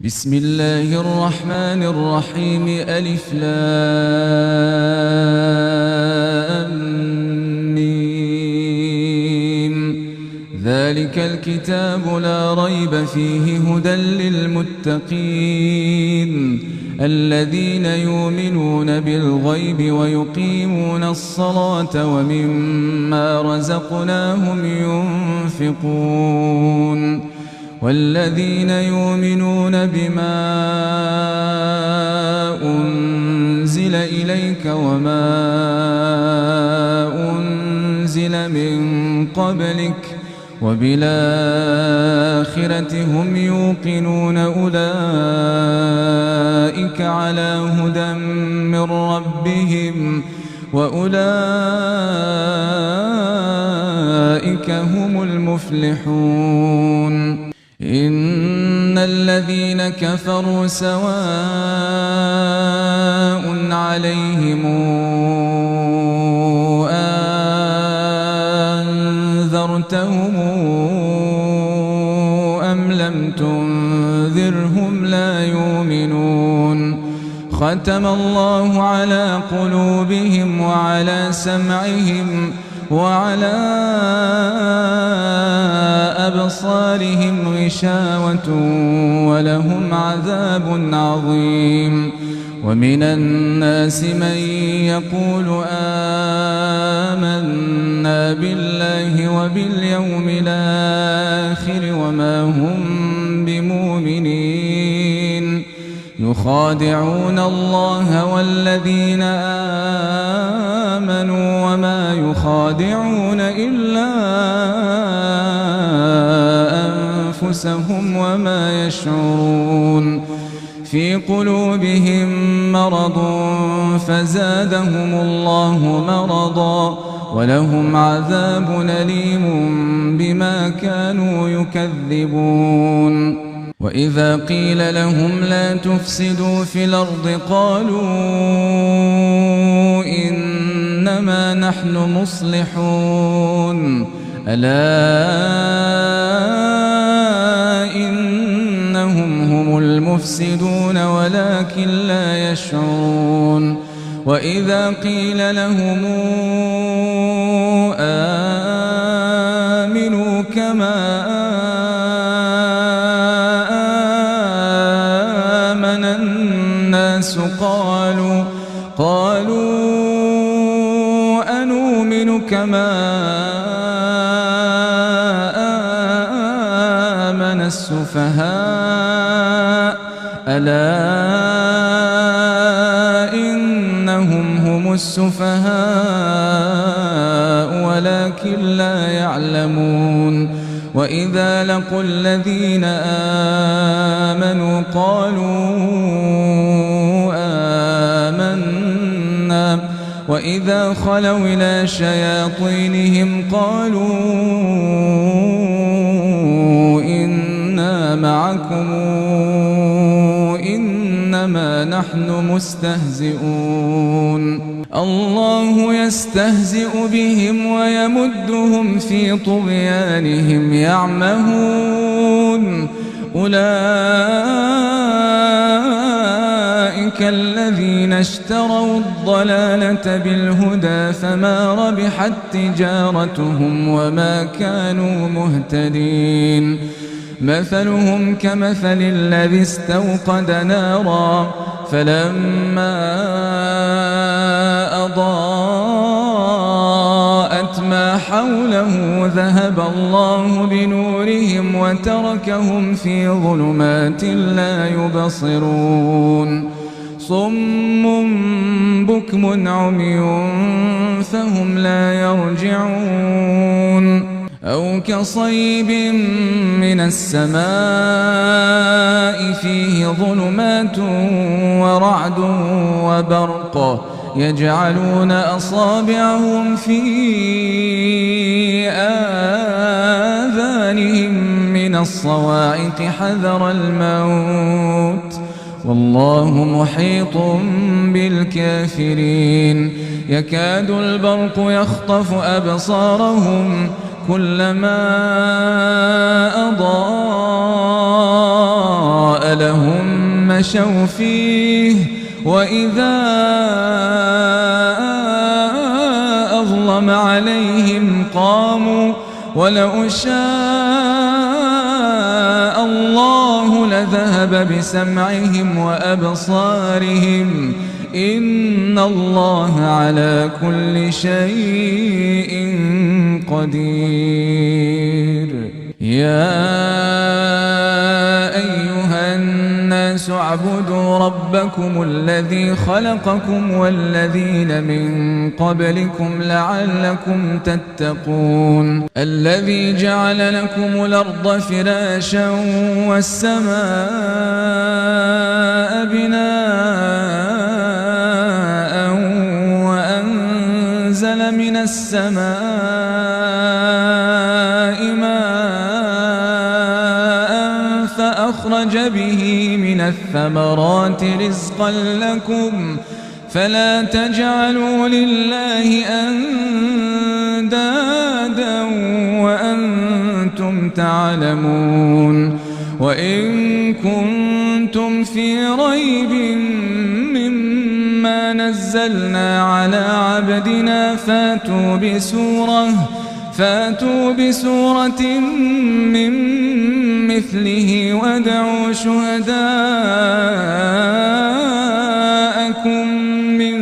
بسم الله الرحمن الرحيم. ألف لام ميم. ذلك الكتاب لا ريب فيه هدى للمتقين الذين يؤمنون بالغيب ويقيمون الصلاة ومما رزقناهم ينفقون والذين يؤمنون بما أنزل إليك وما أنزل من قبلك وبالآخرة هم يوقنون أولئك على هدى من ربهم وأولئك هم المفلحون. إن الذين كفروا سواء عليهم أنذرتهم أم لم تنذرهم لا يؤمنون. ختم الله على قلوبهم وعلى سمعهم وعلى أبصارهم غشاوة ولهم عذاب عظيم. ومن الناس من يقول آمنا بالله وباليوم الآخر وما هم بمؤمنين يخادعون الله والذين آمنوا وما يخادعون إلا أنفسهم وما يشعرون. في قلوبهم مرض فزادهم الله مرضا ولهم عذاب أليم بما كانوا يكذبون. وإذا قيل لهم لا تفسدوا في الأرض قالوا إنما نحن مصلحون ألا إنهم هم المفسدون ولكن لا يشعرون. وإذا قيل لهم آمنوا كما آمن الناس قالوا أنؤمن كما آمن السفهاء ألا إنهم هم السفهاء ولكن لا يعلمون. وإذا لقوا الذين آمنوا قالوا آمنا وإذا خلوا إلى شياطينهم قالوا إنا معكم إنما نحن مستهزئون. الله يستهزئ بهم ويمدهم في طغيانهم يعمهون. أولئك الذين اشتروا الضلالة بالهدى فما ربحت تجارتهم وما كانوا مهتدين. مثلهم كمثل الذي استوقد نارا فلما أضاءت ما حوله ذهب الله بنورهم وتركهم في ظلمات لا يبصرون. صم بكم عمي فهم لا يرجعون. أو كصيب من السماء فيه ظلمات ورعد وبرق يجعلون أصابعهم في آذانهم من الصواعق حذر الموت والله محيط بالكافرين. يكاد البرق يخطف أبصارهم كلما أضاء أضاء لهم مشوا فيه وإذا أظلم عليهم قاموا ولو شاء الله لذهب بسمعهم وأبصارهم إن الله على كل شيء قدير. يا أيها الناس اعبدوا ربكم الذي خلقكم والذين من قبلكم لعلكم تتقون الذي جعل لكم الأرض فراشا والسماء بناء وأنزل من السماء ماء فأخرج به من الثمرات رزقا لكم فلا تجعلوا لله أندادا وأنتم تعلمون. وإن كنتم في ريب مما نزلنا على عبدنا فاتوا بسورة من مثله وادعوا شهداءكم من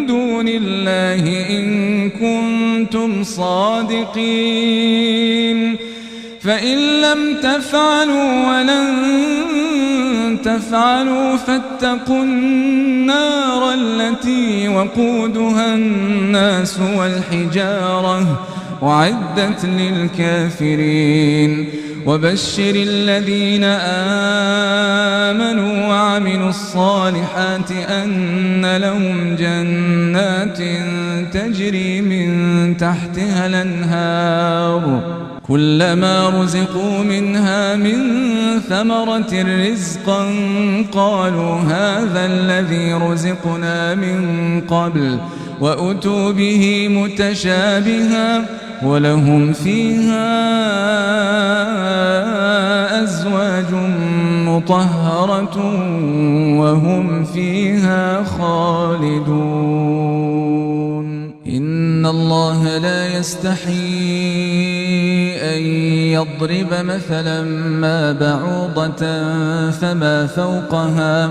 دون الله إن كنتم صادقين فإن لم تفعلوا ولن تفعلوا فاتقوا النار التي وقودها الناس والحجارة أعدت للكافرين. وبشر الذين آمنوا وعملوا الصالحات أن لهم جنات تجري من تحتها الأنهار كلما رزقوا منها من ثمرة رزقا قالوا هذا الذي رزقنا من قبل وأتوا به متشابها ولهم فيها أزواج مطهرة وهم فيها خالدون. إن الله لا يستحيي أن يضرب مثلا ما بعوضة فما فوقها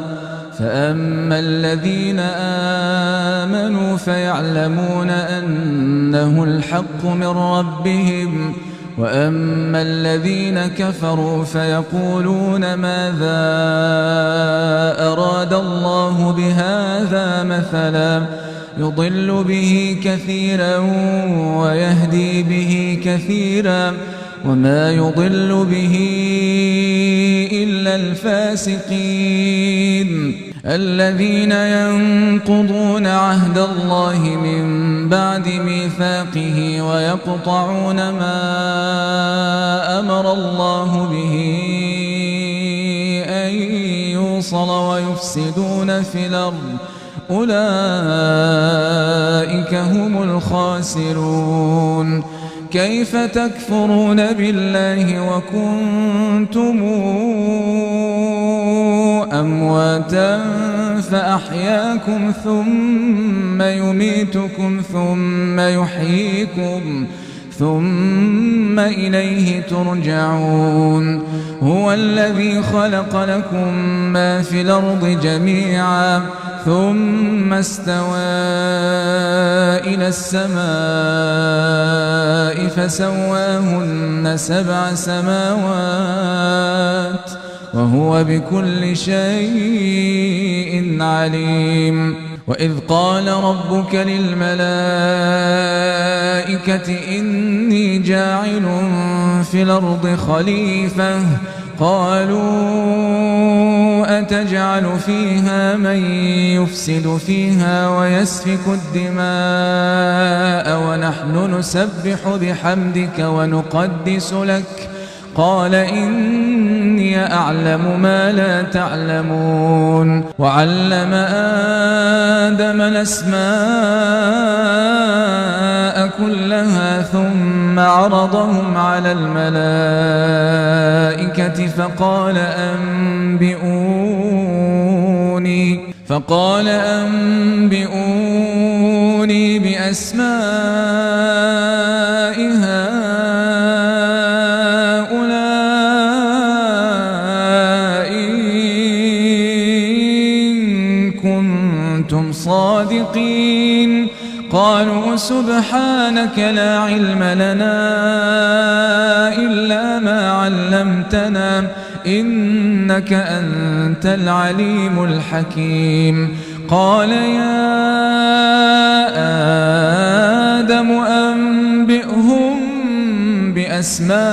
فأما الذين آمنوا فيعلمون أنه الحق من ربهم وأما الذين كفروا فيقولون ماذا أراد الله بهذا مثلا يضل به كثيرا ويهدي به كثيرا وما يضل به إلا الفاسقين الذين ينقضون عهد الله من بعد ميثاقه ويقطعون ما أمر الله به أن يوصل ويفسدون في الأرض أولئك هم الخاسرون. كيف تكفرون بالله وكنتم أمواتا فأحياكم ثم يميتكم ثم يحييكم ثم إليه ترجعون. هو الذي خلق لكم ما في الأرض جميعا ثم استوى إلى السماء فسواهن 7 سماوات وهو بكل شيء عليم. وإذ قال ربك للملائكة إني جاعل في الأرض خليفة قالوا أتجعل فيها من يفسد فيها ويسفك الدماء ونحن نسبح بحمدك ونقدس لك قال إني أعلم ما لا تعلمون. وعلم آدم الأسماء كلها ثم ثم عرضهم على الملائكة فقال أنبئوني بأسماء هؤلاء إن كنتم صادقين. قالوا سبحانك لا علم لنا إلا ما علمتنا إنك أنت العليم الحكيم. قال يا آدم أنبئهم بأسمائهم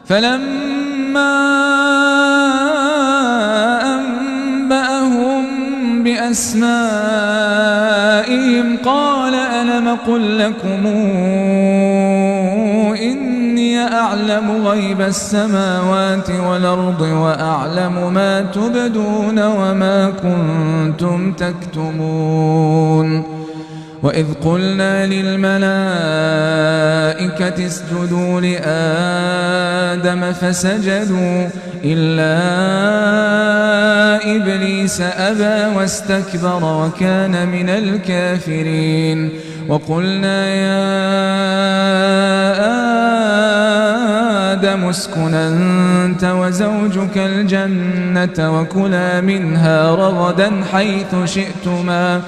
فلما أنبأهم بأسمائهم قال ألم قل لكم إني أعلم غيب السماوات والأرض وأعلم ما تبدون وما كنتم تكتمون. وإذ قلنا للملائكة اسجدوا لآدم فسجدوا إلا إبليس أبى واستكبر وكان من الكافرين. وقلنا يا آدم اسكن أنت وزوجك الجنة وكلا منها رغدا حيث شئتما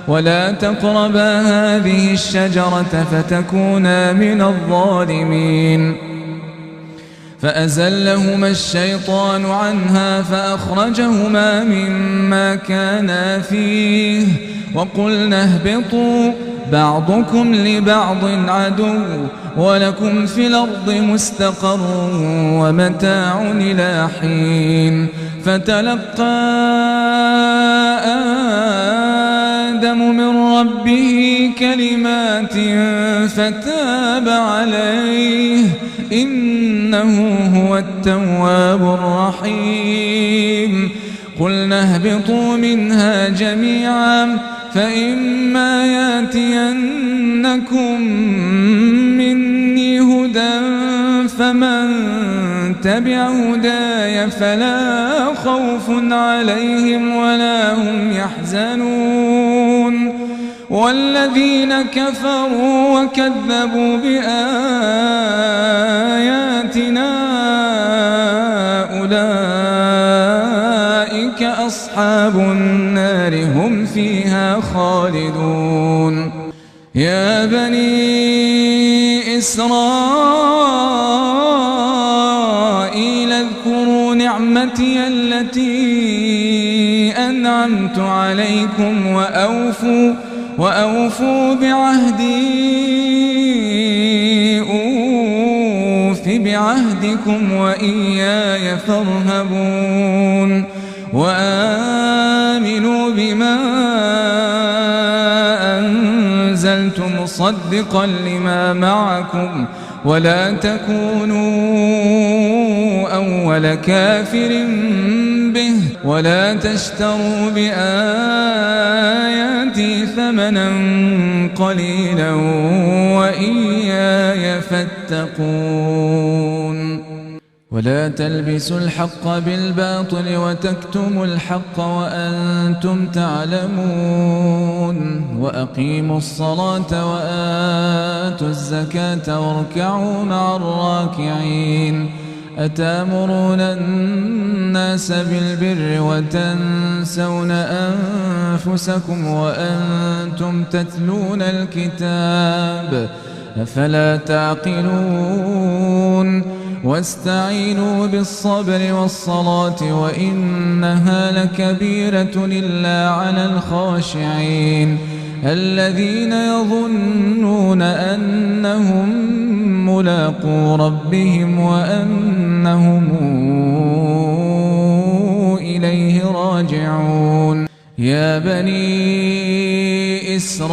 ولا تقربا هذه الشجرة فتكونا من الظالمين. فأزلهما الشيطان عنها فأخرجهما مما كانا فيه وقلنا اهبطوا بعضكم لبعض عدو ولكم في الأرض مستقر ومتاع إلى حين. فتلقى آدم من ربه كلمات فتاب عليه إنه هو التواب الرحيم. قلنا اهبطوا منها جميعا فإما ياتينكم مني هدى فمن تبع هداي فلا خوف عليهم ولا هم يحزنون. والذين كفروا وكذبوا بآياتنا أولئك أصحاب النار هم فيها خالدون. يا بني إسرائيل اذكروا نعمتي التي أنعمت عليكم وأوفوا بعهدي أوف بعهدكم وإياي فارهبون. وآمنوا بما أنزلت مصدقا لما معكم ولا تكونوا أول كافر به ولا تشتروا بآياتي ثمنا قليلا وإياي فاتقون. ولا تلبسوا الحق بالباطل وتكتموا الحق وأنتم تعلمون. وأقيموا الصلاة وآتوا الزكاة واركعوا مع الراكعين. أتأمرون الناس بالبر وتنسون أنفسكم وأنتم تتلون الكتاب أفلا تعقلون. واستعينوا بالصبر والصلاة وإنها لكبيرة إلا على الخاشعين الذين يظنون أنهم ملاقو ربهم وأنهم إليه راجعون. يا بني إسرائيل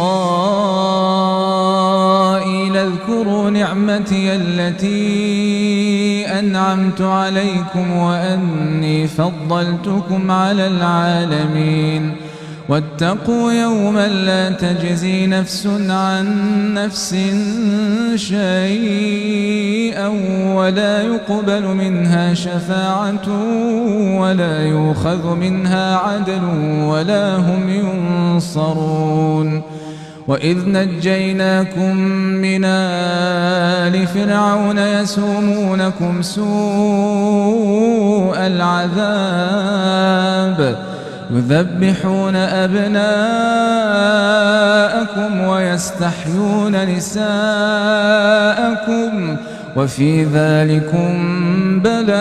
اذكروا نعمتي التي أنعمت عليكم وأني فضلتكم على العالمين. واتقوا يوما لا تجزي نفس عن نفس شيئا ولا يقبل منها شفاعة ولا يؤخذ منها عدل ولا هم ينصرون. وإذ نجيناكم من آل فرعون يسومونكم سوء العذاب يذبحون أبناءكم ويستحيون نساءكم وفي ذلكم بلاء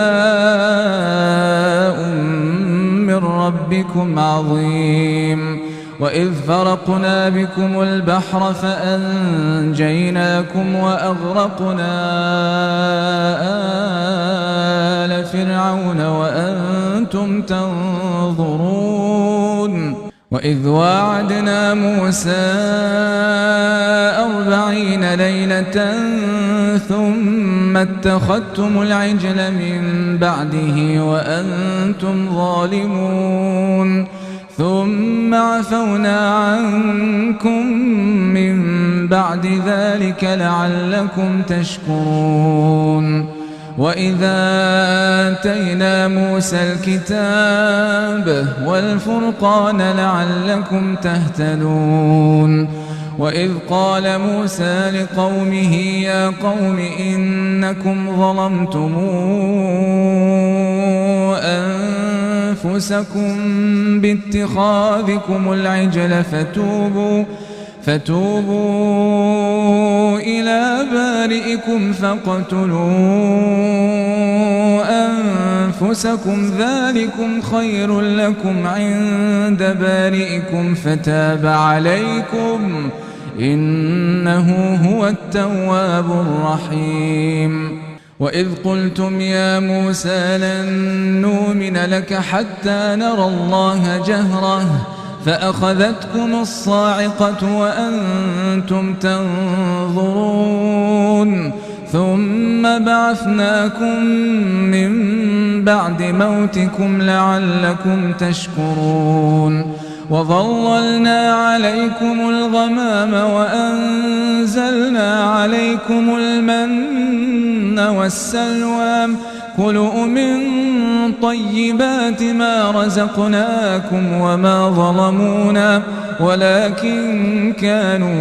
من ربكم عظيم. وإذ فرقنا بكم البحر فأنجيناكم وأغرقنا آل فرعون وأنتم تنظرون. وإذ واعدنا موسى 40 ليلة ثم اتخذتم العجل من بعده وأنتم ظالمون ثم عفونا عنكم من بعد ذلك لعلكم تشكرون. وإذا آتينا موسى الكتاب والفرقان لعلكم تهتدون. وإذ قال موسى لقومه يا قوم إنكم ظلمتم أنفسكم باتخاذكم العجل فتوبوا إلى بارئكم فاقتلوا أنفسكم ذلكم خير لكم عند بارئكم فتاب عليكم إنه هو التواب الرحيم. وإذ قلتم يا موسى لن نؤمن لك حتى نرى الله جهرة فأخذتكم الصاعقة وأنتم تنظرون ثم بعثناكم من بعد موتكم لعلكم تشكرون. وظللنا عليكم الغمام وأنزلنا عليكم المن والسلوى كلوا من طيبات ما رزقناكم وما ظلمونا ولكن كانوا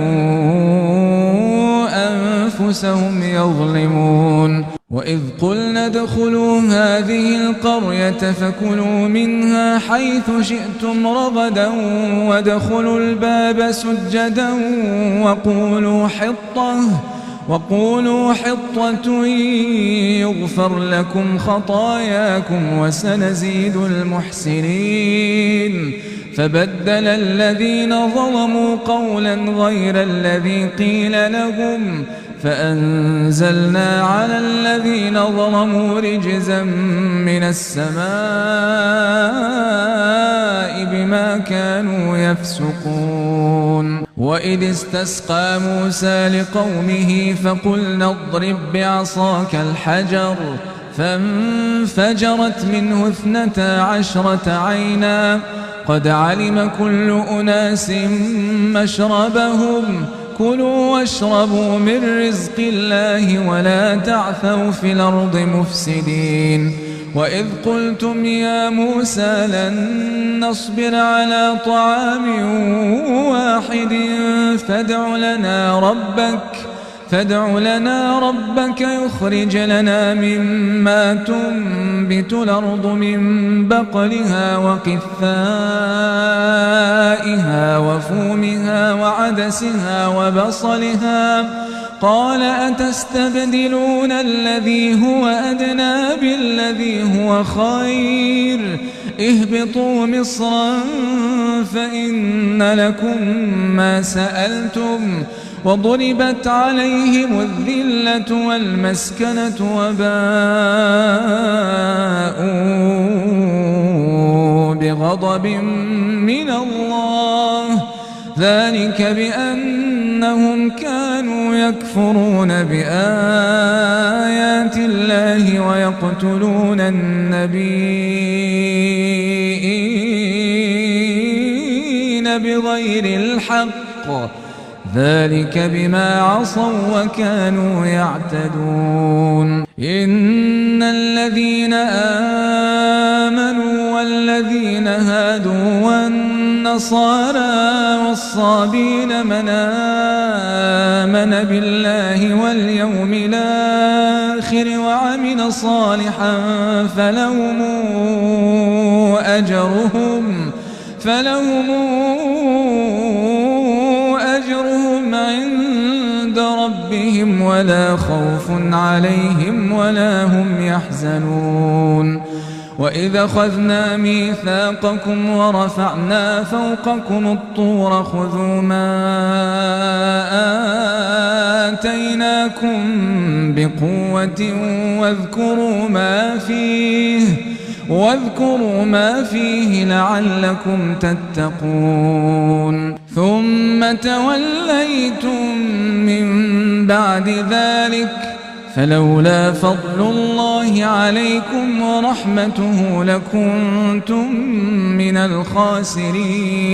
أنفسهم يظلمون. وإذ قلنا ادخلوا هذه القرية فكلوا منها حيث شئتم رغدا وادخلوا الباب سجدا وقولوا حطة يغفر لكم خطاياكم وسنزيد المحسنين. فبدل الذين ظلموا قولا غير الذي قيل لهم فأنزلنا على الذين ظلموا رجزا من السماء بما كانوا يفسقون. وإذ استسقى موسى لقومه فقلنا اضرب بعصاك الحجر فانفجرت منه 12 عينا قد علم كل أناس مشربهم كلوا واشربوا من رزق الله ولا تعثوا في الأرض مفسدين. وإذ قلتم يا موسى لن نصبر على طعام واحد فادع لنا ربك يخرج لنا مما تنبت الأرض من بقلها وقثائها وفومها وعدسها وبصلها قال أتستبدلون الذي هو أدنى بالذي هو خير اهبطوا مصرا فإن لكم ما سألتم وضربت عليهم الذلة والمسكنة وباءوا بغضب من الله ذلك بأنهم كانوا يكفرون بآيات الله ويقتلون النبيين بغير الحق ذلك بما عصوا وكانوا يعتدون إن الذين آمنوا والذين هادوا والنصارى والصابين من آمن بالله واليوم الآخر وعمل صالحا فلهم أجرهم عند ربهم ولا خوف عليهم ولا هم يحزنون وإذا أخذنا ميثاقكم ورفعنا فوقكم الطور خذوا ما آتيناكم بقوة واذكروا ما فيه لعلكم تتقون ثم توليتم من بعد ذلك فلولا فضل الله عليكم ورحمته لكنتم من الخاسرين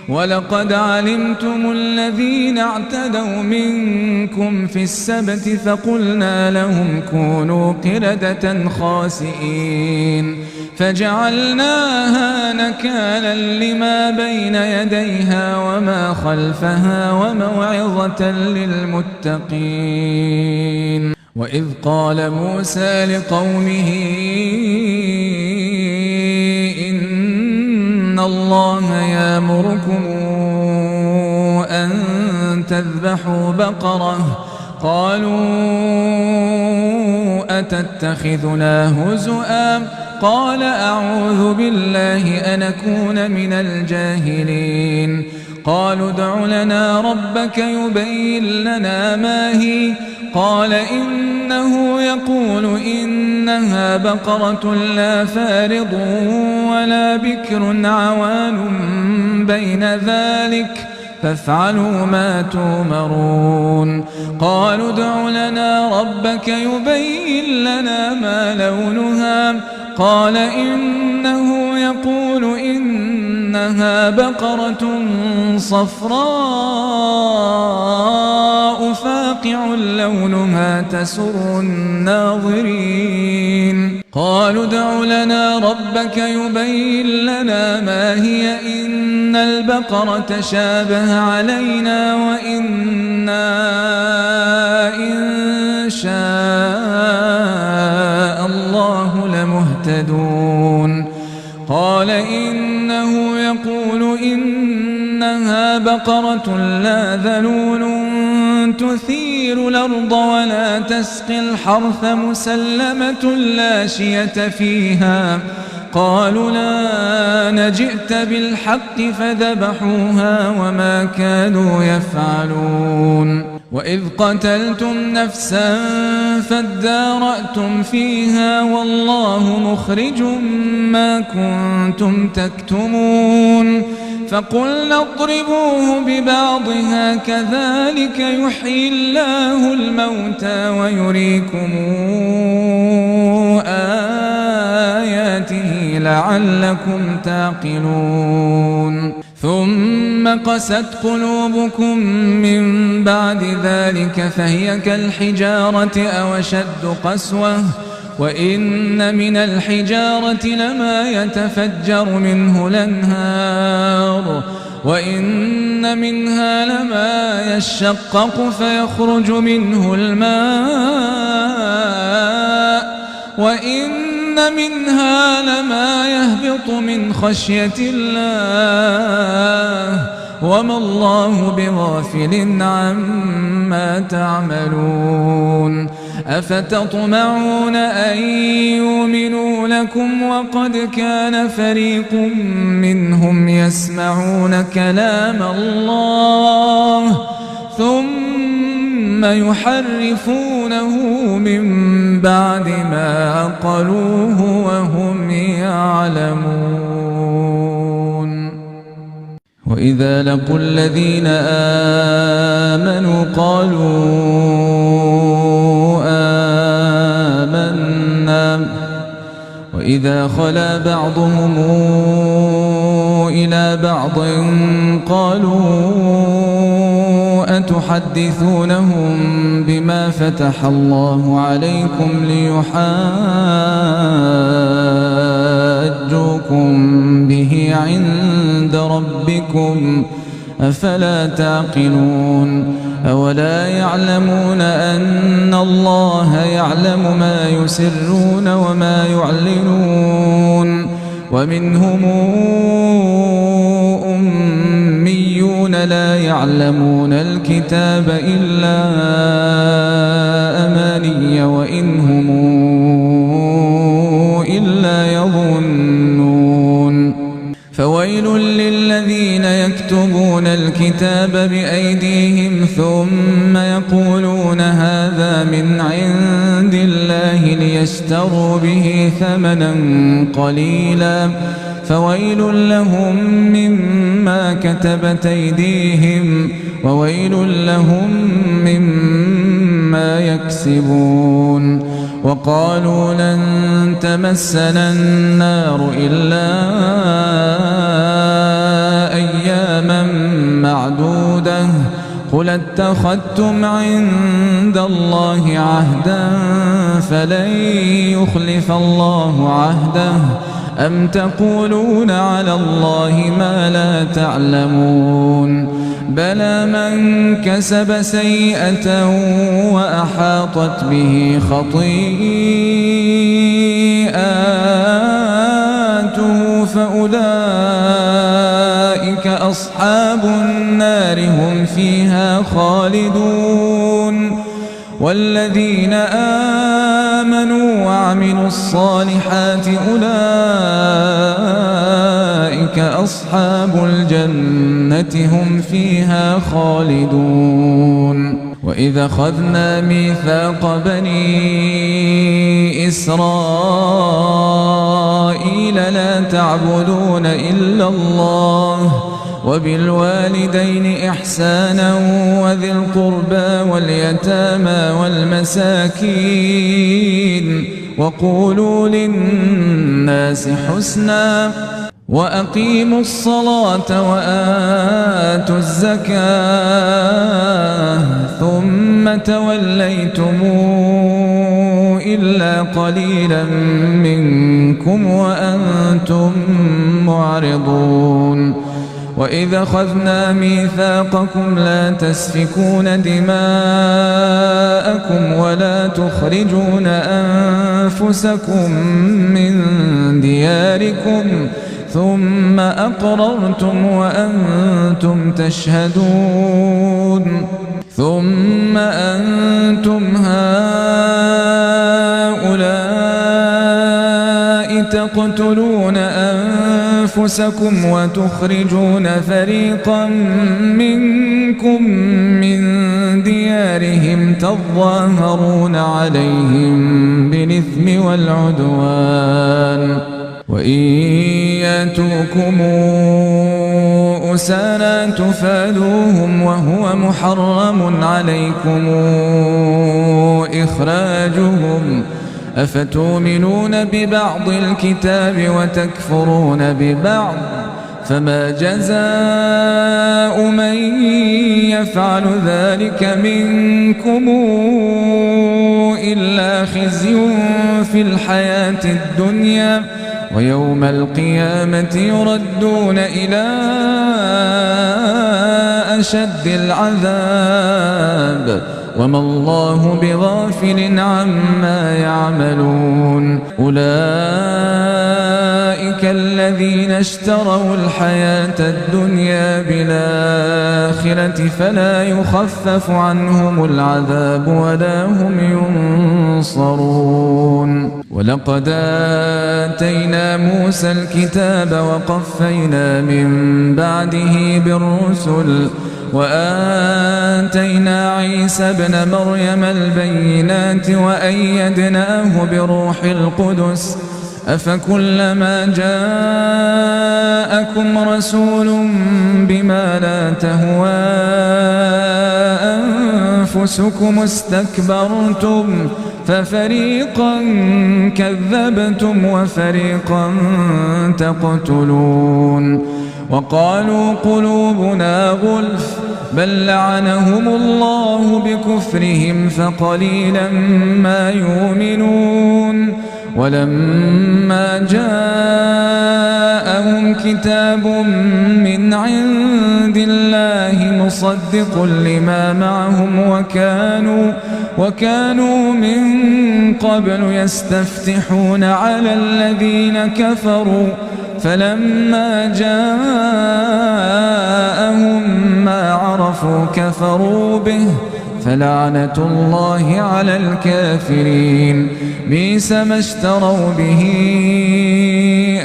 ولقد علمتم الذين اعتدوا منكم في السبت فقلنا لهم كونوا قردة خاسئين فجعلناها نكالا لما بين يديها وما خلفها وموعظة للمتقين وإذ قال موسى لقومه إن الله يأمركم أن تذبحوا بقرة قالوا أتتخذنا هزؤا قال أعوذ بالله أن أكون من الجاهلين قالوا ادع لنا ربك يبين لنا ما هي قال إنه يقول إنها بقرة لا فارض ولا بكر عوان بين ذلك فافعلوا ما تؤمرون قالوا ادع لنا ربك يبين لنا ما لونها قال إنه يقول إنها بقرة صفراء فاقع لونها تسر الناظرين قالوا ادع لنا ربك يبين لنا ما هي إن البقرة شابه علينا وإنا إن شاء الله لمهتدون قال إنه يقول إنها بقرة لا ذلول تثير الأرض ولا تسقي الحرث مسلمة لا شية فيها قالوا لا نجئت بالحق فذبحوها وما كانوا يفعلون وإذ قتلتم نفسا فادارأتم فيها والله مخرج ما كنتم تكتمون فقلنا اضربوه ببعضها كذلك يحيي الله الموتى ويريكم آياته لعلكم تعقلون ثم قست قلوبكم من بعد ذلك فهي كالحجارة أو أشد قسوة وإن من الحجارة لما يتفجر منه الأنهار وإن منها لما يشقق فيخرج منه الماء وإن منها لما يهبط من خشية الله وما الله بغافل عما تعملون أفتطمعون أن يؤمنوا لكم وقد كان فريق منهم يسمعون كلام الله ثم يحرفونه من بعد ما عقلوه وهم يعلمون وإذا لقوا الذين آمنوا قالوا آمنا وإذا خلا بعضهم إلى بعض قالوا أتحدثونهم بما فتح الله عليكم ليحاجوكم به عند ربكم أفلا تعقلون أولا يعلمون أن الله يعلم ما يسرون وما يعلنون ومنهم أميون لا يعلمون الكتاب إلا أماني وإن هم إلا يظنون فويل للذين يكتبون الكتاب بأيديهم ثم يقولون هذا من عند الله ليشتروا به ثمنا قليلا فويل لهم مما كتبت أيديهم وويل لهم مما يكسبون وقالوا لن تمسنا النار إلا أياما معدودة قل اتخذتم عند الله عهدا فلن يخلف الله عهده أم تقولون على الله ما لا تعلمون بلى من كسب سيئة وأحاطت به خطيئاته فأولئك أصحاب النار هم فيها خالدون والذين آمنوا وعملوا الصالحات أولئك أصحاب الجنة هم فيها خالدون وإذا أخذنا ميثاق بني إسرائيل لا تعبدون إلا الله وبالوالدين إحسانا وذي القربى واليتامى والمساكين وقولوا للناس حسنا وأقيموا الصلاة وآتوا الزكاة ثم توليتم إلا قليلا منكم وأنتم معرضون وإذا أخذنا ميثاقكم لا تسفكون دماءكم ولا تخرجون أنفسكم من دياركم ثم أقررتم وأنتم تشهدون ثم أنتم هؤلاء تقتلون أنفسكم وتخرجون فريقا منكم من ديارهم تظاهرون عليهم بالإثم والعدوان وإن يأتوكم أسارى تفادوهم وهو محرم عليكم إخراجهم أفتؤمنون ببعض الكتاب وتكفرون ببعض فما جزاء من يفعل ذلك منكم إلا خزي في الحياة الدنيا ويوم القيامة يردون إلى أشد العذاب وما الله بغافل عما يعملون أولئك الذين اشتروا الحياة الدنيا بالآخرة فلا يخفف عنهم العذاب ولا هم ينصرون ولقد آتينا موسى الكتاب وقفينا من بعده بالرسل وآتينا عيسى ابن مريم البينات وأيدناه بروح القدس أفكلما جاءكم رسول بما لا تهوى أنفسكم استكبرتم ففريقا كذبتم وفريقا تقتلون وقالوا قلوبنا غلف بل لعنهم الله بكفرهم فقليلا ما يؤمنون ولما جاءهم كتاب من عند الله مصدق لما معهم وكانوا من قبل يستفتحون على الذين كفروا فلما جاءهم ما عرفوا كفروا به فلعنة الله على الكافرين بئس ما اشتروا به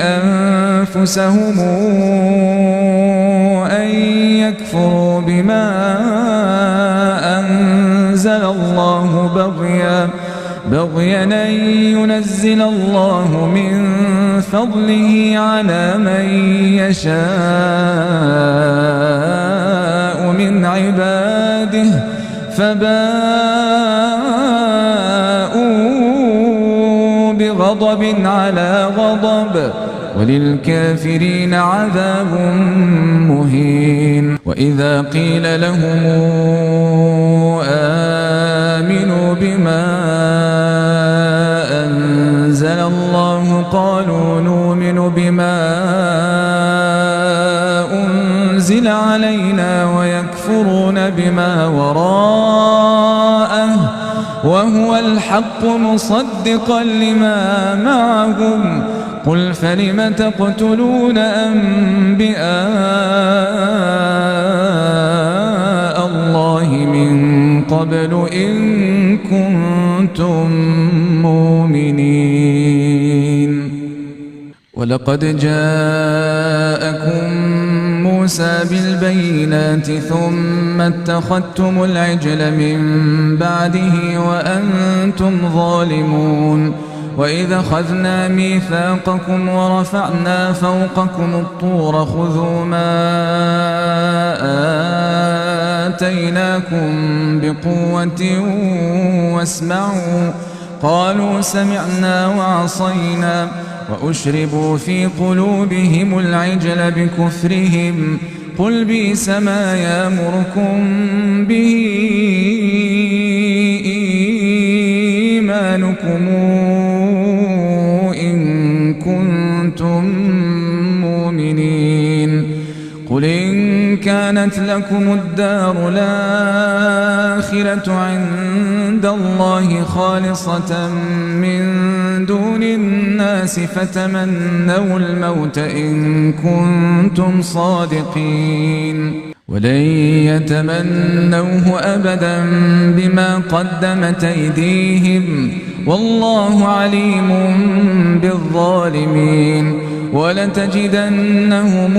أنفسهم أن يكفروا بما أنزل الله بغيا أن ينزل الله من فضله على من يشاء من عباده فباءوا بغضب على غضب وللكافرين عذاب مهين وإذا قيل لهم آمنوا بما أنزل الله قالوا نؤمن بما أنزل علينا ويكفرون بما وراءه وهو الحق مصدقا لما معهم قل فلم تقتلون أنبياء الله من قبل إن كنتم مؤمنين ولقد جاءكم موسى بالبينات ثم اتخذتم العجل من بعده وأنتم ظالمون وإذا أخذنا ميثاقكم ورفعنا فوقكم الطور خذوا ما آتيناكم بقوة واسمعوا قالوا سمعنا وعصينا وأشربوا في قلوبهم العجل بكفرهم قل بئس ما يأمركم به إيمانكم إن كنتم مؤمنين قل إن كانت لكم الدار الآخرة عند الله خالصة من دون الناس فتمنوا الموت إن كنتم صادقين ولن يتمنوه أبدا بما قدمت أيديهم والله عليم بالظالمين ولتجدنهم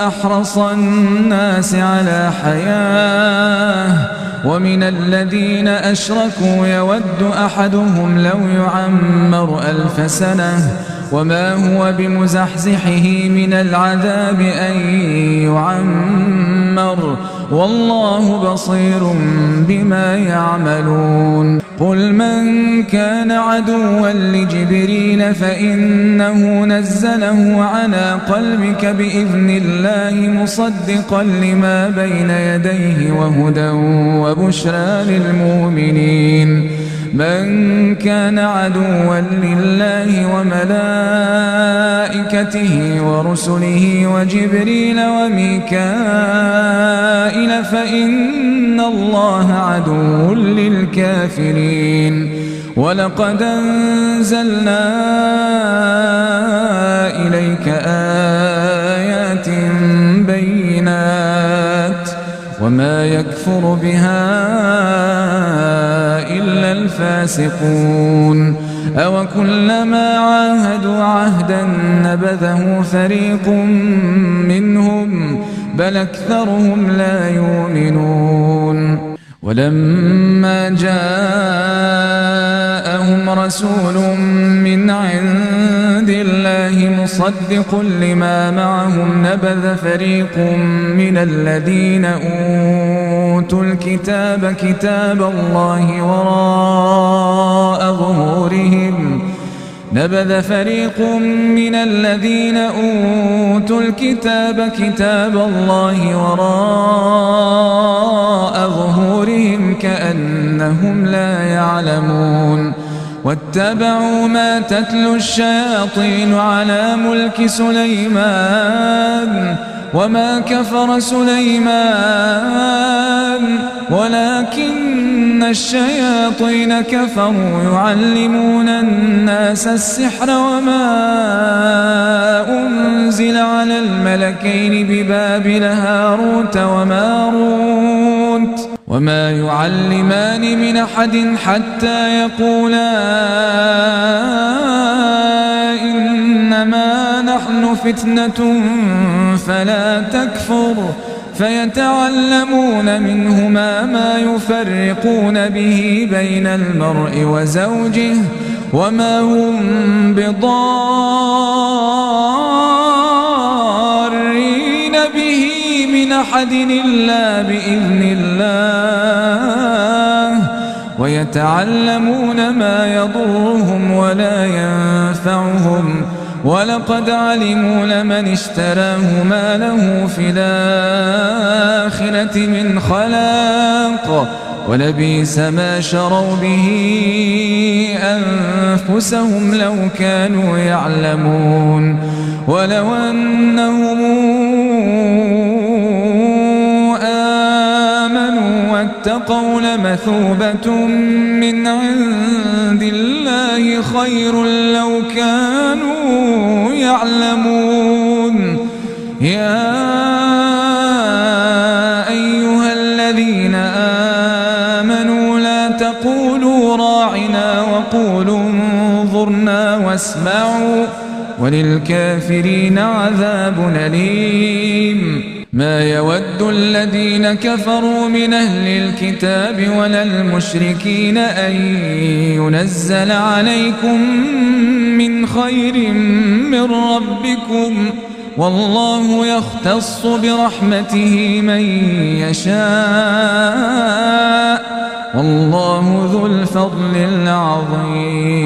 أحرص الناس على حياة ومن الذين أشركوا يود أحدهم لو يعمر 1000 سنة وما هو بمزحزحه من العذاب أن يعمر والله بصير بما يعملون قل من كان عدوا لجبريل فإنه نزله على قلبك بإذن الله مصدقا لما بين يديه وهدى وبشرى للمؤمنين من كان عدوا لله وملائكته ورسله وجبريل وميكائيل فإن الله عدو للكافرين ولقد أنزلنا إليك آيات بينات وما يكفر بها إلا الفاسقون أوكلما عاهدوا عهدا نبذه فريق منهم بل أكثرهم لا يؤمنون ولما جاءهم رسول من عند الله مصدق لما معهم نبذ فريق من الذين أوتوا الكتاب كتاب الله وراء ظهورهم نبذ فريق من الذين أوتوا الكتاب كتاب الله وراء ظهورهم كأنهم لا يعلمون واتبعوا ما تتلو الشياطين على ملك سليمان وما كفر سليمان ولكن الشياطين كفروا يعلمون الناس السحر وما أنزل على الملكين ببابل هاروت وماروت وما يعلمان من أحد حتى يقولا إنما نحن فتنة فلا تكفر فيتعلمون منهما ما يفرقون به بين المرء وزوجه وما هم بضارين به من أحد إلا بإذن الله ويتعلمون ما يضرهم ولا ينفعهم ولقد علموا لمن اشتراه ما له في الآخرة من خلاق ولبئس ما شروا به أنفسهم لو كانوا يعلمون ولو أنهم آمنوا واتقوا لمثوبة من عند الله خير لو كانوا يعلمون يا أيها الذين آمنوا لا تقولوا راعنا وقولوا انظرنا واسمعوا وللكافرين عذاب أليم ما يود الذين كفروا من أهل الكتاب ولا المشركين أن ينزل عليكم من خير من ربكم والله يختص برحمته من يشاء والله ذو الفضل العظيم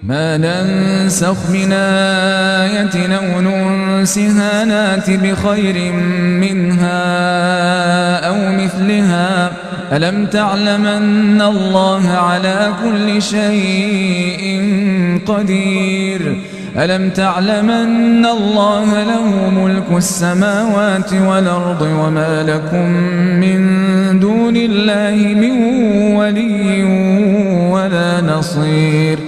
ما ننسخ من آية أو ننسها نات بخير منها أو مثلها ألم تعلم أن الله على كل شيء قدير ألم تعلم أن الله له ملك السماوات والأرض وما لكم من دون الله من ولي ولا نصير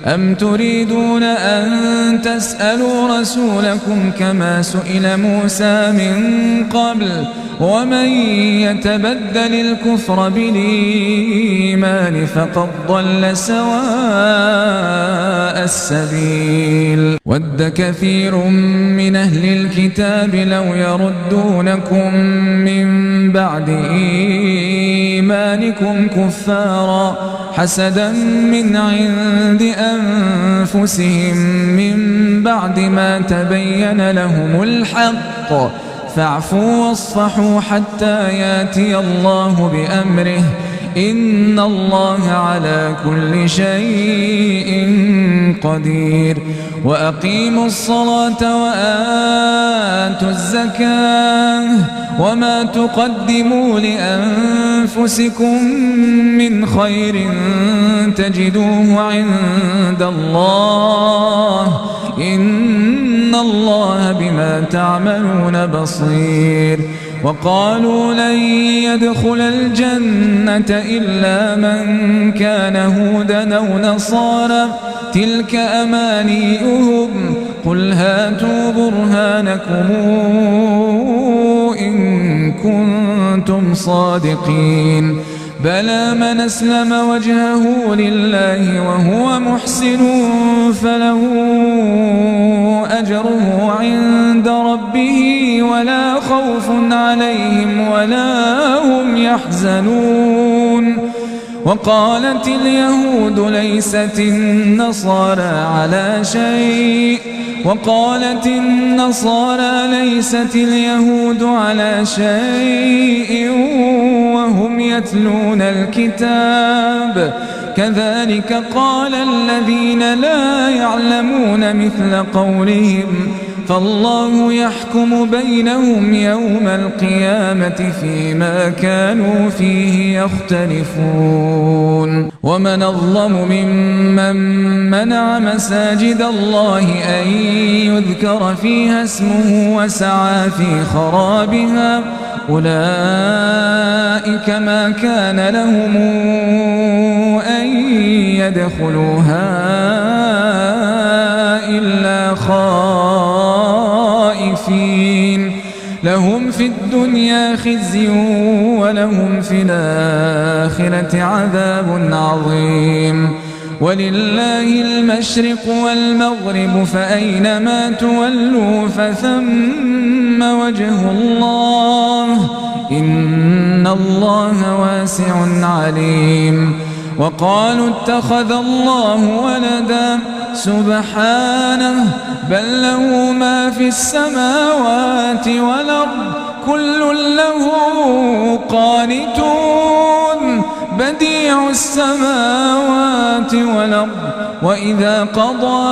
أم تريدون أن تسألوا رسولكم كما سئل موسى من قبل ومن يتبدل الكفر بالإيمان فقد ضل سواء السبيل ود كثير من أهل الكتاب لو يردونكم من بعد إيمانكم كفارا حسدا من عند أنفسهم من بعد ما تبين لهم الحق فاعفوا واصفحوا حتى ياتي الله بأمره إن الله على كل شيء قدير وأقيموا الصلاة وآتوا الزكاة وما تقدموا لأنفسكم من خير تجدوه عند الله إن الله بما تعملون بصير وقالوا لن يدخل الجنة إلا من كان هودا أو نصارى تلك أمانيهم قل هاتوا برهانكم إن كنتم صادقين بلى من أسلم وجهه لله وهو محسن فله أجره عند ربه ولا خوف عليهم ولا هم يحزنون وقالت اليهود ليست النصارى على شيء وقالت النصارى ليست اليهود على شيء وهم يتلون الكتاب كذلك قال الذين لا يعلمون مثل قولهم فالله يحكم بينهم يوم القيامة فيما كانوا فيه يختلفون ومن أظلم ممن منع مساجد الله أن يذكر فيها اسمه وسعى في خرابها أولئك ما كان لهم أن يدخلوها إلا خائفين لهم في الدنيا خزي ولهم في الآخرة عذاب عظيم ولله المشرق والمغرب فأينما تولوا فثم وجه الله إن الله واسع عليم وقالوا اتخذ الله ولدا سبحانه بل له ما في السماوات والأرض كل له قانتون بديع السماوات والأرض وإذا قضى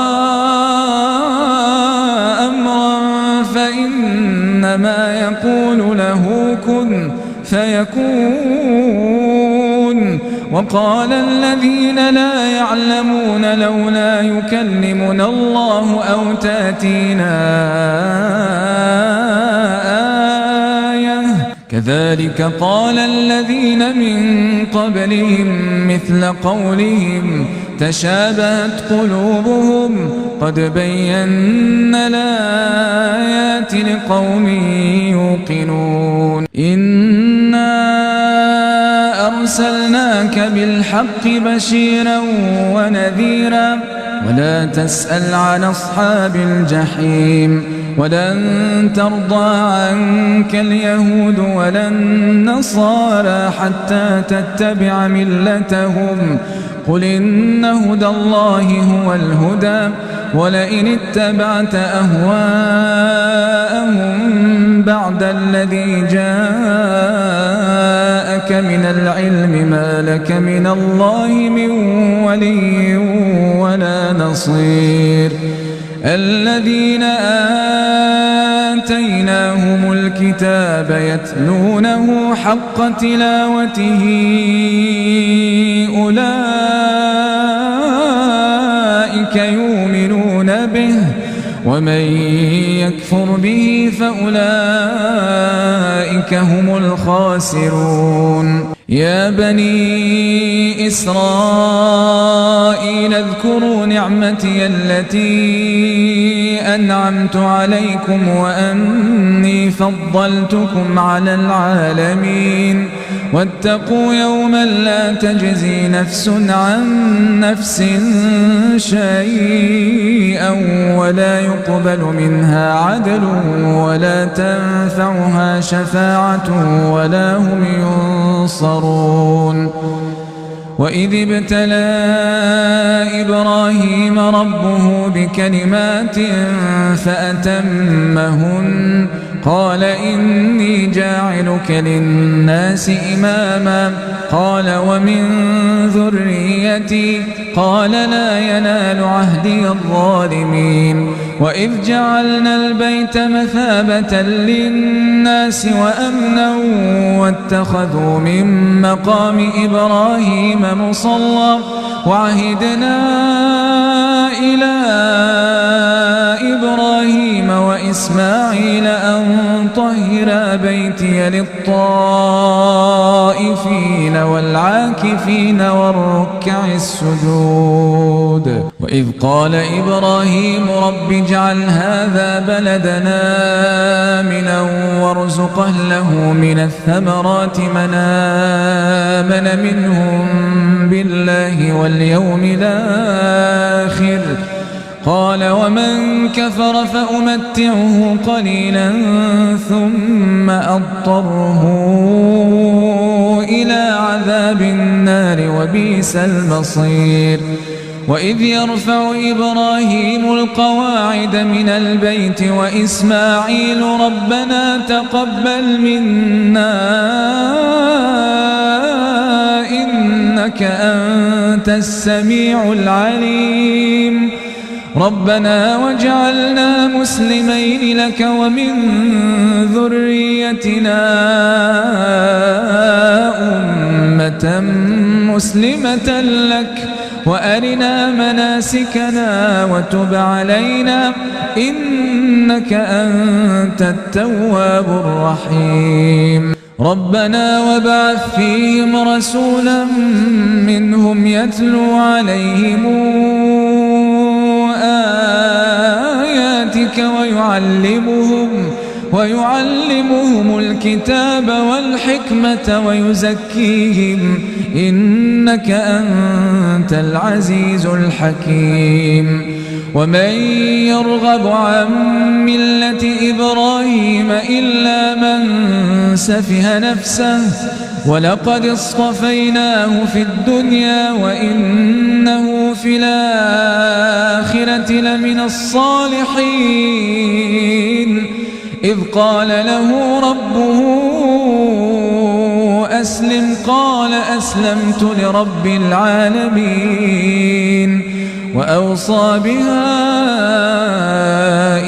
أمرا فإنما يقول له كن فيكون وقال الذين لا يعلمون لولا يكلمنا الله أو تأتينا آية كذلك قال الذين من قبلهم مثل قولهم تشابهت قلوبهم قد بينا الآيات لقوم يوقنون إنا أرسلناك بالحق بشيرا ونذيرا ولا تسأل عن أصحاب الجحيم ولن ترضى عنك اليهود ولا النصارى حتى تتبع ملتهم قل إن هدى الله هو الهدى ولئن اتبعت أهواءهم بعد الذي جاءك من العلم ما لك من الله من ولي ولا نصير الذين آتيناهم الكتاب يتلونه حق تلاوته أولئك يؤمنون به ومن يكفر به فأولئك هم الخاسرون يا بني إسرائيل اذكروا نعمتي التي أنعمت عليكم وأني فضلتكم على العالمين واتقوا يوما لا تجزي نفس عن نفس شيئا ولا يقبل منها عدل ولا تنفعها شفاعة ولا هم ينصرون وإذ ابتلى إبراهيم ربه بكلمات فأتمهن قال إني جاعلك للناس إماما قال ومن ذريتي قال لا ينال عهدي الظالمين وإذ جعلنا البيت مثابة للناس وأمنا واتخذوا من مقام إبراهيم مصلى وعهدنا إلى إبراهيم وإسماعيل أن طهر بيتي للطائفين والعاكفين والركع السجود وإذ قال إبراهيم رب اجعل هذا بلدنا آمنا وارزق أهله من الثمرات من آمن منهم بالله واليوم الآخر قال ومن كفر فأمتعه قليلا ثم أضطره إلى عذاب النار وبئس المصير. وإذ يرفع إبراهيم القواعد من البيت وإسماعيل ربنا تقبل منا إنك أنت السميع العليم ربنا واجعلنا مسلمين لك ومن ذريتنا أمة مسلمة لك وأرنا مناسكنا وتب علينا إنك أنت التواب الرحيم ربنا وابعث فيهم رسولا منهم يتلو عليهم آياتك ويعلمهم الكتاب والحكمة ويزكيهم إنك أنت العزيز الحكيم ومن يرغب عن ملة إبراهيم إلا من سفه نفسه ولقد اصطفيناه في الدنيا وإنه في الآخرة لمن الصالحين إذ قال له ربه أسلم قال أسلمت لرب العالمين وأوصى بها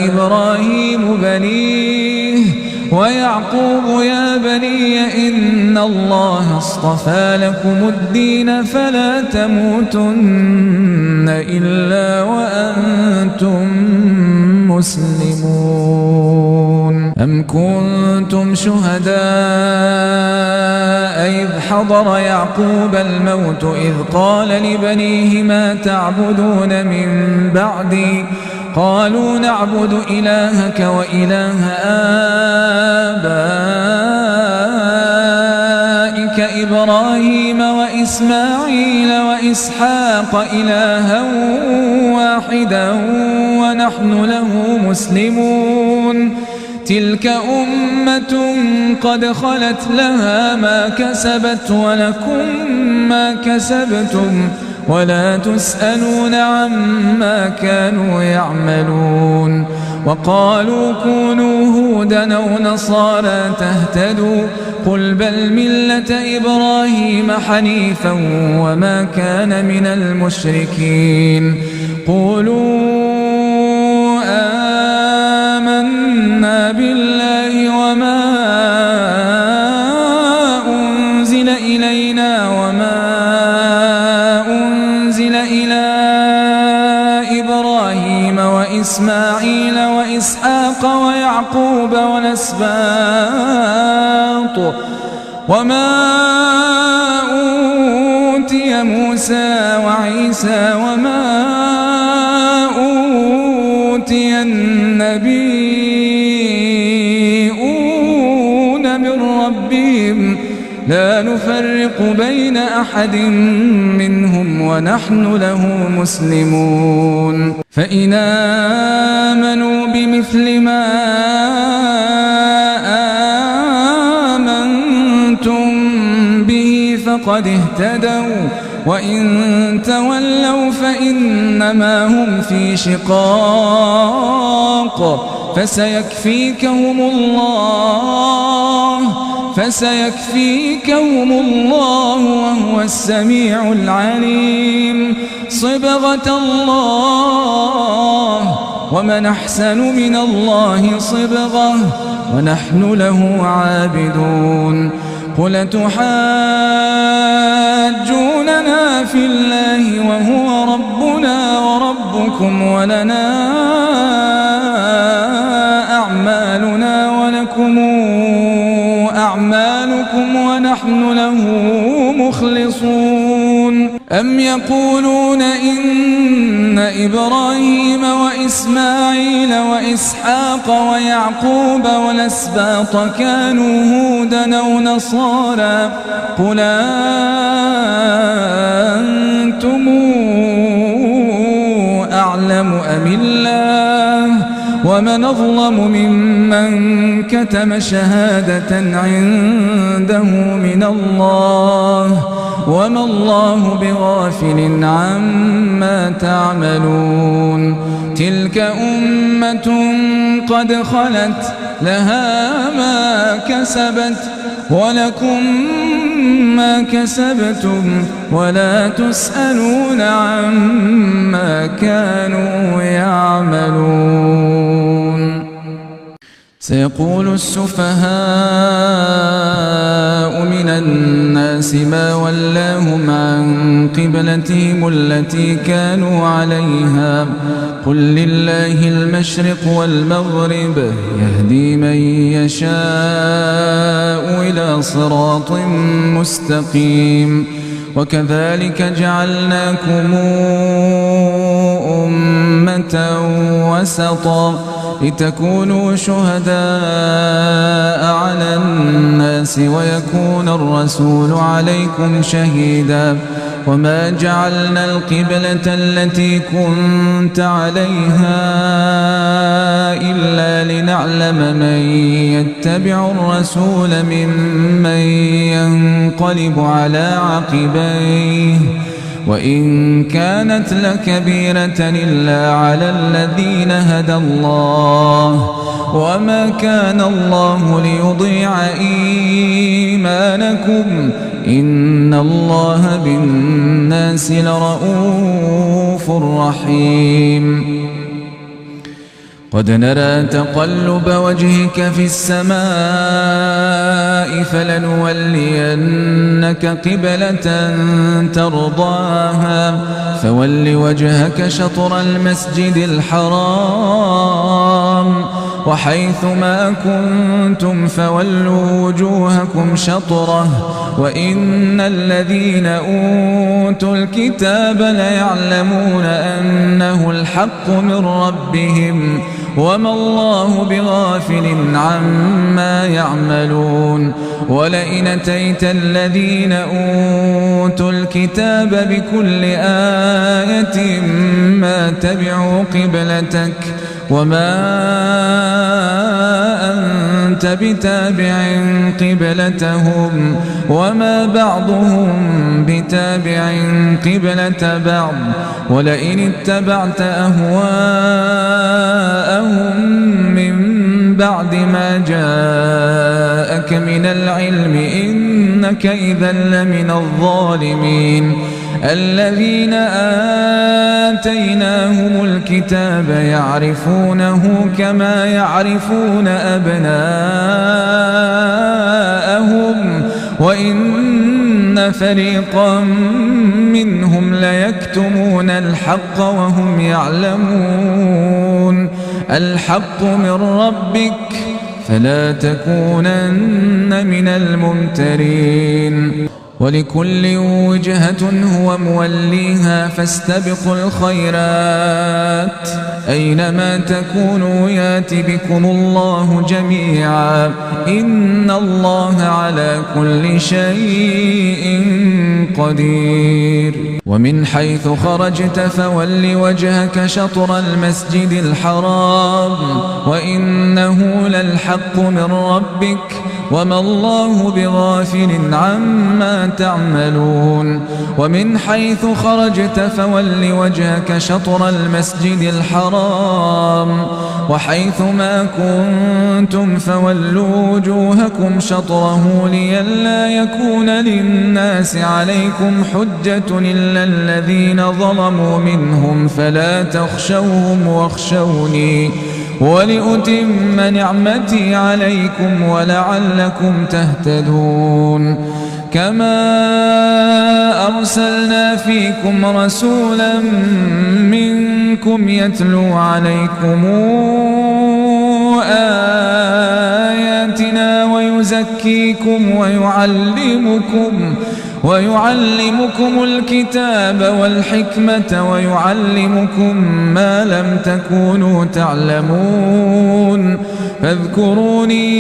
إبراهيم بنيه ويعقوب يا بني إن الله اصطفى لكم الدين فلا تموتن إلا وأنتم مسلمون أم كنتم شهداء إذ حضر يعقوب الموت إذ قال لبنيه ما تعبدون من بعدي قالوا نعبد إلهك وإله آبائك إبراهيم وإسماعيل وإسحاق إلها واحدا ونحن له مسلمون تلك أمة قد خلت لها ما كسبت ولكم ما كسبتم ولا تسألون عما كانوا يعملون وقالوا كونوا هودا أو نصارى تهتدوا قل بل ملة إبراهيم حنيفا وما كان من المشركين قولوا آمنا بالله وما أنزل إلينا وما أنزل إلى إبراهيم وإسماعيل وإسحاق ويعقوب والأسباط وما أوتي موسى وعيسى وما أوتي النبيون من ربهم لا نفرق بين أحد منهم ونحن له مسلمون فإن آمنوا بمثل ما آمنتم به فقد اهتدوا وإن تولوا فإنما هم في شقاق فسيكفيكهم الله وهو السميع العليم صبغة الله ومن أحسن من الله صبغة ونحن له عابدون قل تحاجوننا في الله وهو ربنا وربكم ولنا أعمالنا ولكم أعمالكم ونحن له مخلصون أم يقولون إن إبراهيم وإسماعيل وإسحاق ويعقوب والأسباط كانوا هودا أو نصارى قل أنتم أعلم أم الله ومن أظلم ممن كتم شهادة عنده من الله وما الله بغافل عما تعملون تلك أمة قد خلت لها ما كسبت ولكم ما كسبتم ولا تسألون عما كانوا يعملون. سيقول السفهاء من الناس ما ولاهم عن قبلتهم التي كانوا عليها قل لله المشرق والمغرب يهدي من يشاء إلى صراط مستقيم. وكذلك جعلناكم أمة وسطا لتكونوا شهداء على الناس ويكون الرسول عليكم شهيدا. وما جعلنا القبلة التي كنت عليها إلا لنعلم من يتبع الرسول ممن ينقلب على عقبيه وإن كانت لكبيرة إلا على الذين هدى الله وما كان الله ليضيع إيمانكم إن الله بالناس لرؤوف رحيم. قد نرى تقلب وجهك في السماء فلنولينك قبلة ترضاها فول وجهك شطر المسجد الحرام وحيث ما كنتم فولوا وجوهكم شطره وإن الذين أوتوا الكتاب ليعلمون أنه الحق من ربهم وما الله بغافل عما يعملون. ولئن أتيت الذين أوتوا الكتاب بكل آية ما تبعوا قبلتك وما أنت بتابع قبلتهم وما بعضهم بتابع قبلة بعض ولئن اتبعت أهواءهم من بعد ما جاءك من العلم إنك إذا لمن الظالمين. الذين آتيناهم الكتاب يعرفونه كما يعرفون أبناءهم وإن فريقا منهم ليكتمون الحق وهم يعلمون. الحق من ربك فلا تكونن من الممترين. ولكل وجهة هو موليها فاستبقوا الخيرات أينما تكونوا يات بكم الله جميعا إن الله على كل شيء قدير. ومن حيث خرجت فول وجهك شطر المسجد الحرام وإنه للحق من ربك وما الله بغافل عما تعملون. ومن حيث خرجت فول وجهك شطر المسجد الحرام وحيث ما كنتم فولوا وجوهكم شطره لئلا يكون للناس عليكم حجة إلا الذين ظلموا منهم فلا تخشوهم واخشوني ولأتم نعمتي عليكم ولعلكم تهتدون. كما أرسلنا فيكم رسولا منكم يتلو عليكم آياتنا ويزكيكم ويعلمكم الكتاب والحكمة ويعلمكم ما لم تكونوا تعلمون. فاذكروني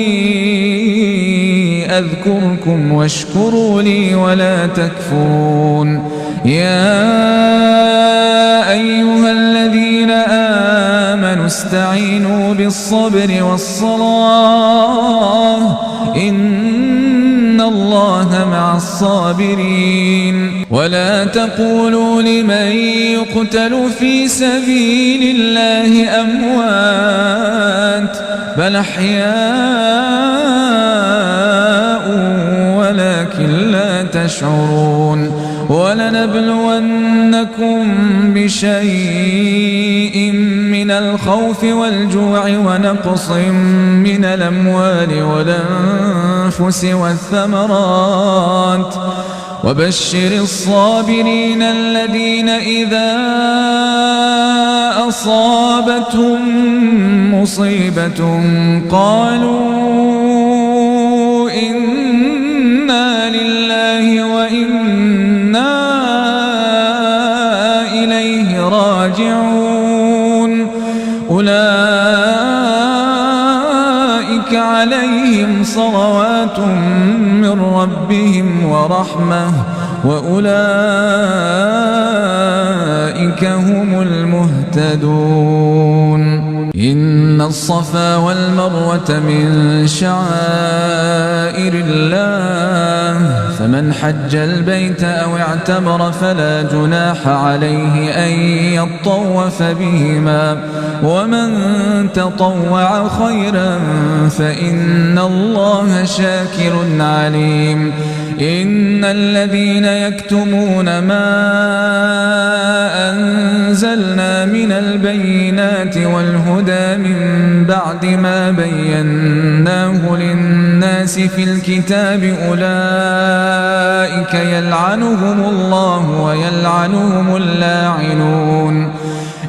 أذكركم واشكروا لي ولا تكفرون. يا أيها الذين آمنوا استعينوا بالصبر والصلاة إن الله مع الصابرين ولا تقولوا لمن يقتل في سبيل الله أموات بل أحياء ولكن لا تشعرون ولنبلونكم بشيء من الخوف والجوع ونقص من الأموال والأنفس والثمرات وبشر الصابرين الذين إذا أصابتهم مصيبة قالوا إنا لله وإنا إليه راجعون أولئك عليهم صلوات من ربهم ورحمة وأولئك هم المهتدون إن الصفا والمروة من شعائر الله فمن حج البيت أو اعتمر فلا جناح عليه أن يطوف بهما ومن تطوع خيرا فإن الله شاكر عليم إن الذين يكتمون ما أنزلنا من البينات والهدى من بعد ما بيناه للناس في الكتاب أولئك يلعنهم الله ويلعنهم اللاعنون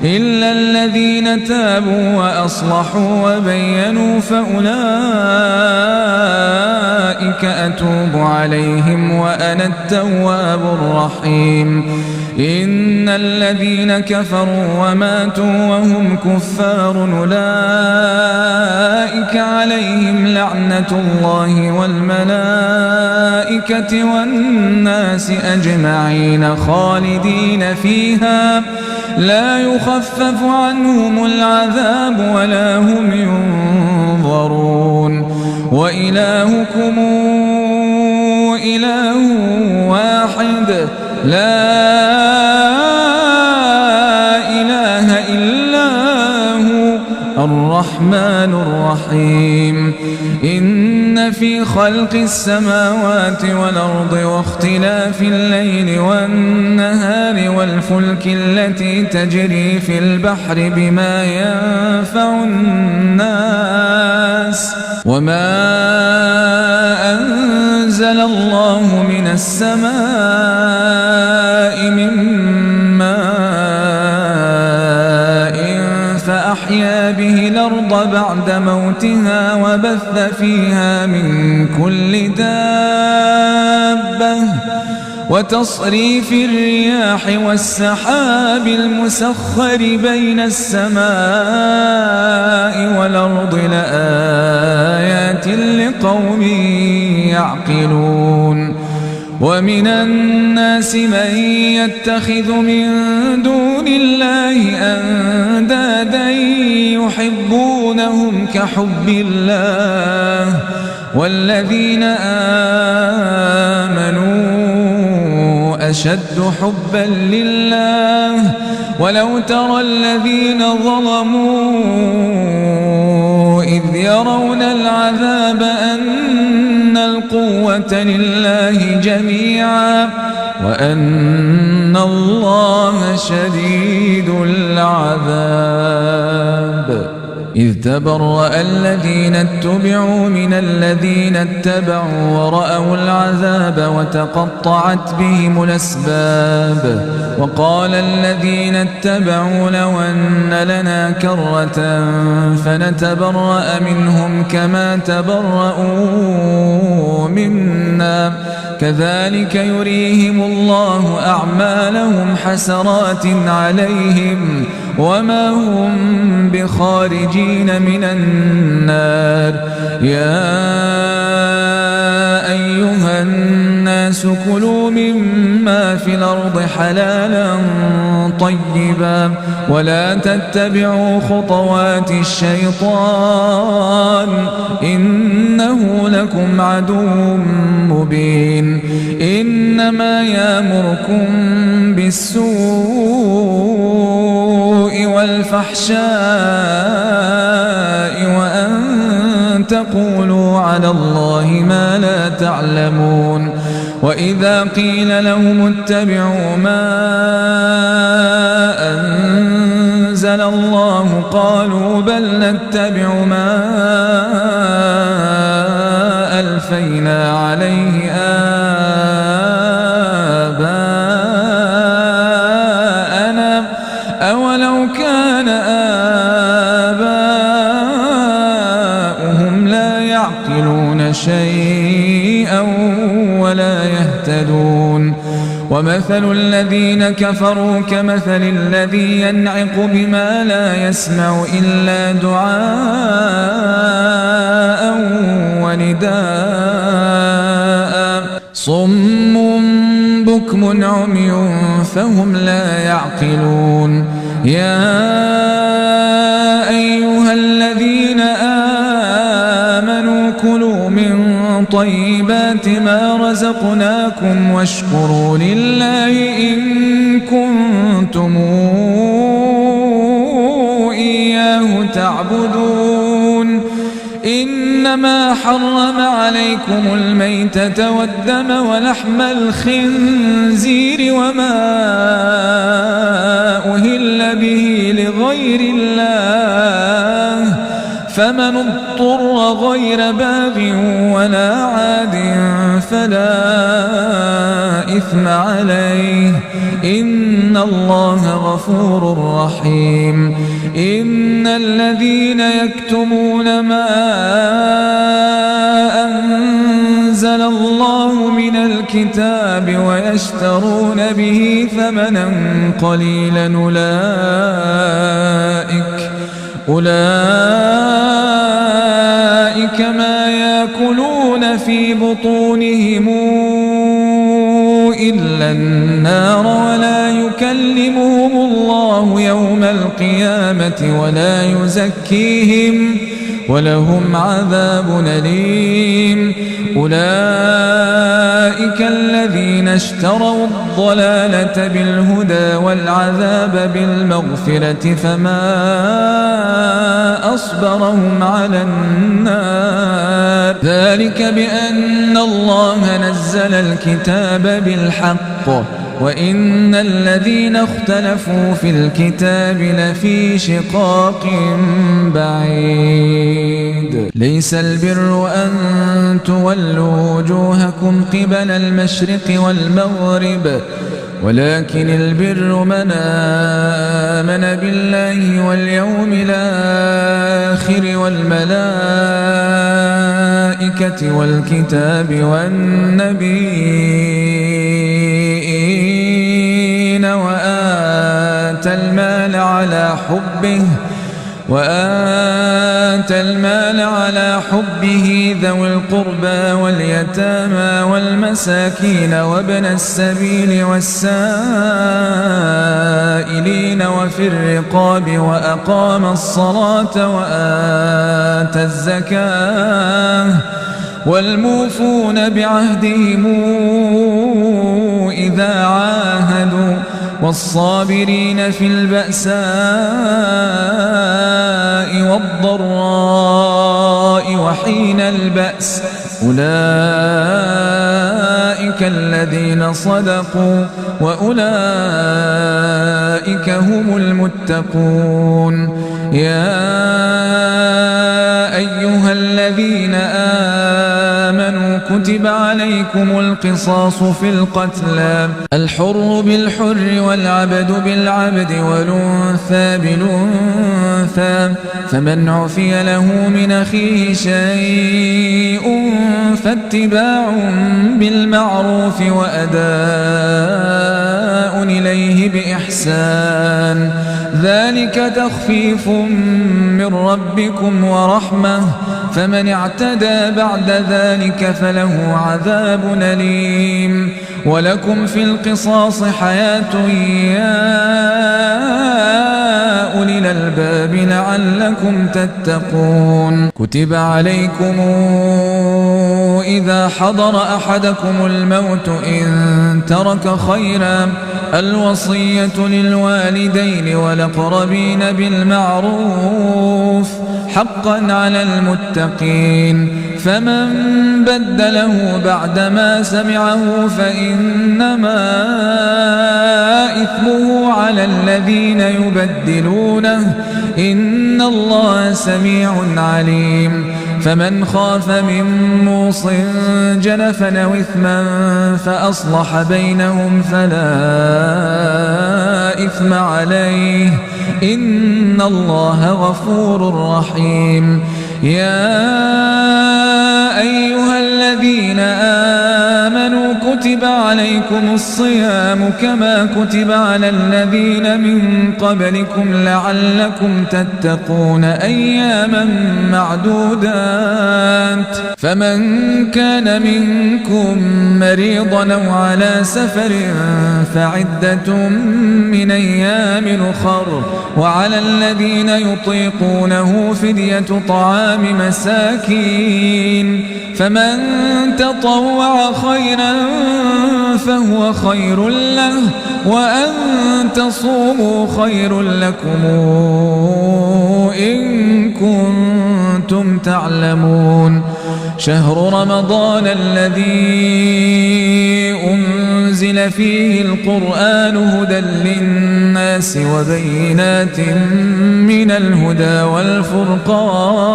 إلا الذين تابوا وأصلحوا وبينوا فأولئك أتوب عليهم وأنا التواب الرحيم إن الذين كفروا وماتوا وهم كفار أولئك عليهم لعنة الله والملائكة والناس أجمعين خالدين فيها لا يخفف عنهم العذاب ولا هم ينظرون وإلهكم إله واحد لا إله إلا هو الرحمن الرحيم إن في خلق السماوات والأرض واختلاف الليل والنهار والفلك التي تجري في البحر بما ينفع الناس وما أنزل الله من السماء من ماء فأحيا به الأرض بعد موتها وبث فيها من كل دابة وتصريف الرياح والسحاب المسخر بين السماء والأرض لآيات لقوم يعقلون ومن الناس من يتخذ من دون الله أندادا يحبونهم كحب الله والذين آمنوا أشد حبا لله ولو ترى الذين ظلموا إذ يرون العذاب أن القوة لله جميعا وأن الله شديد العذاب إذ تبرأ الذين اتبعوا من الذين اتبعوا ورأوا العذاب وتقطعت بهم الأسباب وقال الذين اتبعوا لو أن لنا كرة فنتبرأ منهم كما تبرأوا منا كذلك يريهم الله أعمالهم حسرات عليهم وما هم بخارجين من النار يا أيها الناس الناس كلوا مما في الأرض حلالا طيبا ولا تتبعوا خطوات الشيطان إنه لكم عدو مبين إنما يأمركم بالسوء والفحشاء وأن تقولوا على الله ما لا تعلمون وإذا قيل لهم اتبعوا ما أنزل الله قالوا بل نتبع ما ألفينا عليه آباءنا أولو كان آباؤهم لا يعقلون شيئا ولا يهتدون ومثل الذين كفروا كمثل الذي ينعق بما لا يسمع إلا دعاء ونداء صم بكم عمي فهم لا يعقلون يا أيها الذين آمنوا كلوا من طيبات ما رزقناكم واشكروا لله إن كنتم إياه تعبدون إنما حرم عليكم الميتة والدم ولحم الخنزير وما أهل به لغير الله فمن اضطر غير باغ ولا عاد فلا إثم عليه إن الله غفور رحيم إن الذين يكتمون ما أنزل الله من الكتاب ويشترون به ثمنا قليلا أولئك ما يأكلون في بطونهم إلا النار ولا يكلمهم الله يوم القيامة ولا يزكيهم ولهم عذاب أليم أولئك الذين اشتروا الضلالة بالهدى والعذاب بالمغفرة فما أصبرهم على النار ذلك بأن الله نزل الكتاب بالحق وإن الذين اختلفوا في الكتاب لفي شقاق بعيد ليس البر أن تولوا وجوهكم قبل المشرق والمغرب ولكن البر من آمن بالله واليوم الآخر والملائكة والكتاب والنبيين وآتى المال على حبه ذوي القربى واليتامى والمساكين وابن السبيل والسائلين وفي الرقاب وأقام الصلاة وآتى الزكاة والموفون بعهدهم إذا عاهدوا والصابرين في البأساء والضراء وحين البأس أولئك الذين صدقوا وأولئك هم المتقون يا أيها الذين آمنوا كتب عليكم القصاص في القتلى الحر بالحر والعبد بالعبد والأنثى بالأنثى فمن عفي له من أخيه شيء فاتباع بالمعروف وأداء إليه بإحسان ذلك تخفيف من ربكم ورحمة فمن اعتدى بعد ذلك فله عذاب أليم ولكم في القصاص حياة يا أولي الألباب لعلكم تتقون كتب عليكم إذا حضر أحدكم الموت إن ترك خيرا الوصية للوالدين والأقربين بالمعروف حقا على المتقين فمن بدله بعدما سمعه فإنما إثمه على الذين يبدلونه إن الله سميع عليم فمن خاف من موص جنفا أو إثما فأصلح بينهم فلا إثم عليه إن الله غفور رحيم يا أيها الذين آمنوا كتب عليكم الصيام كما كتب على الذين من قبلكم لعلكم تتقون أياما معدودات فمن كان منكم مريضا أو على سفر فعدة من أيام أخر وعلى الذين يطيقونه فدية طعام مساكين فمن تطوع خيرا فهو خير له وأن تصوموا خير لكم إن كنتم تعلمون شهر رمضان الذي أنزل فيه القرآن هدى للناس وبينات من الهدى والفرقان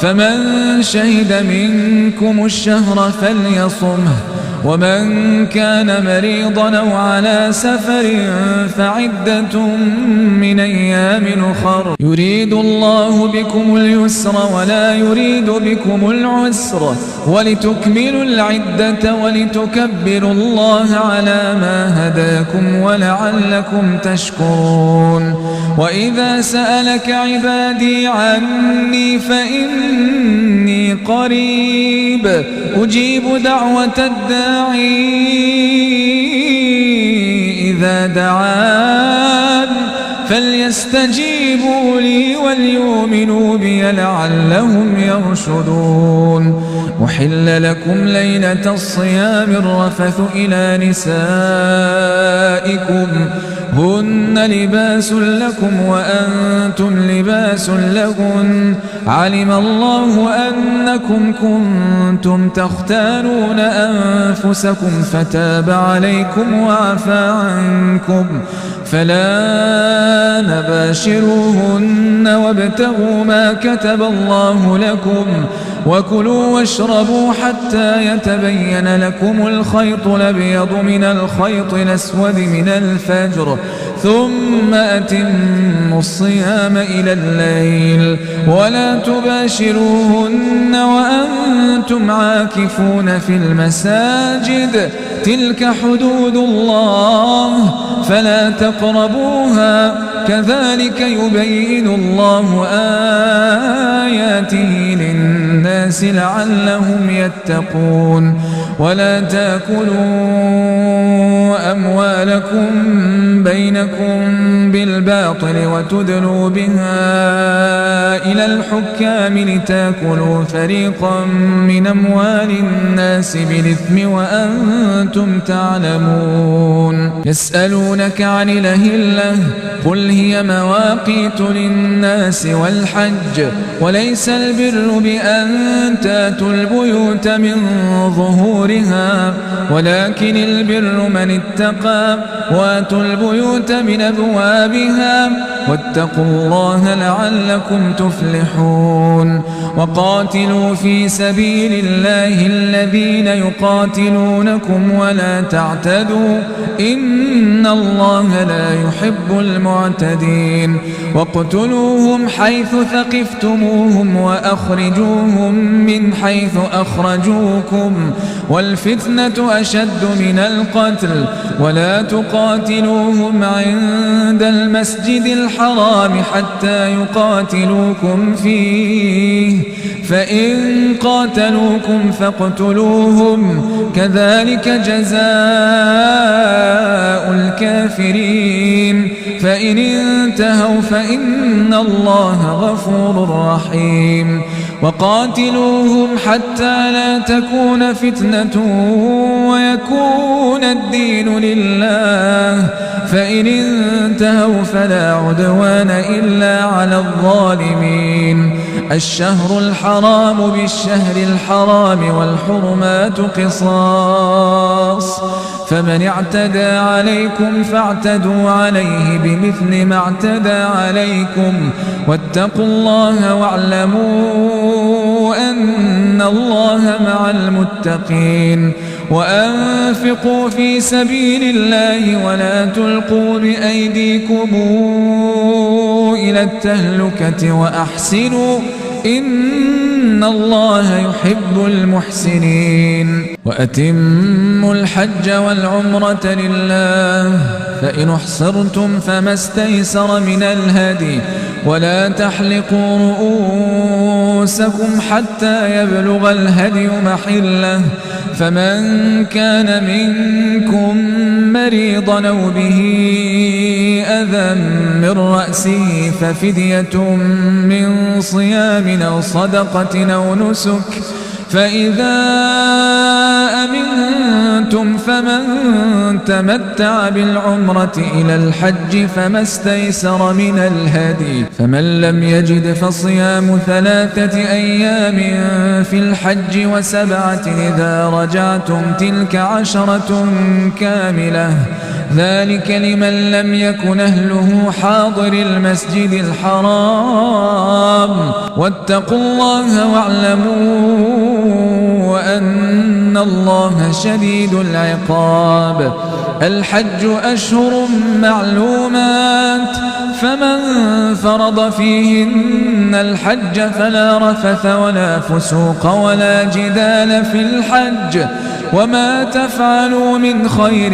فمن شهد منكم الشهر فليصمه ومن كان مريضا أو على سفر فعدة من أيام أخر يريد الله بكم اليسر ولا يريد بكم العسر ولتكملوا العدة ولتكبروا الله على ما هداكم ولعلكم تشكرون وإذا سألك عبادي عني فإني قريب أجيب دعوة الداعي إذا دعان فليستجيبوا لي وليؤمنوا بي لعلهم يرشدون أحل لكم ليلة الصيام الرفث إلى نسائكم هن لباس لكم وأنتم لباس لهن علم الله أنكم كنتم تختانون أنفسكم فتاب عليكم وعفى عنكم فلا نباشروهن وابتغوا ما كتب الله لكم وكلوا واشربوا حتى يتبين لكم الخيط الأبيض من الخيط الأسود من الفجر ثم أتموا الصيام إلى الليل ولا تباشروهن وأنتم عاكفون في المساجد تلك حدود الله فلا تقربوها كذلك يبين الله آياته للناس لعلهم يتقون ولا تأكلوا أموالكم بينكم بالباطل وتدلوا بها إلى الحكام لتأكلوا فريقا من أموال الناس بالإثم وأنتم تعلمون يسألونك عن الأهلة قل هي مواقيت للناس والحج وليس البر بأن تأتوا البيوت من ظهورها ولكن البر من اتقى واتوا البيوت من أبوابها واتقوا الله لعلكم تفلحون وقاتلوا في سبيل الله الذين يقاتلونكم ولا تعتدوا إن الله لا يحب المعتدين واقتلوهم حيث ثقفتموهم وأخرجوهم من حيث أخرجوكم والفتنة أشد من القتل ولا تقاتلوهم عند المسجد الحرام حتى يقاتلوكم فيه فإن قاتلوكم فاقتلوهم كذلك جزاء الكافرين فإن انتهوا فإن الله غفور رحيم وقاتلوهم حتى لا تكون فتنة ويكون الدين لله فإن انتهوا فلا عدوان إلا على الظالمين الشهر الحرام بالشهر الحرام والحرمات قصاص فمن اعتدى عليكم فاعتدوا عليه بمثل ما اعتدى عليكم واتقوا الله واعلموا أن الله مع المتقين وأنفقوا في سبيل الله ولا تلقوا بأيديكم إلى التهلكة وأحسنوا إن الله يحب المحسنين وأتموا الحج والعمرة لله فإن احصرتم فما استيسر من الهدي ولا تحلقوا رؤوسكم حتى يبلغ الهدي محله فمن كان منكم مريضا أو به أذى من رأسه ففدية من صيام أو صدقة أو نسك فإذا أمنتم فمن تمتع بالعمرة إلى الحج فما استيسر من الهدي فمن لم يجد فصيام 3 أيام في الحج و7 إذا رجعتم تلك 10 كاملة ذلك لمن لم يكن أهله حاضر المسجد الحرام واتقوا الله واعلموا وأن الله شديد العقاب الحج أشهر معلومات فمن فرض فيهن الحج فلا رفث ولا فسوق ولا جدال في الحج وما تفعلوا من خير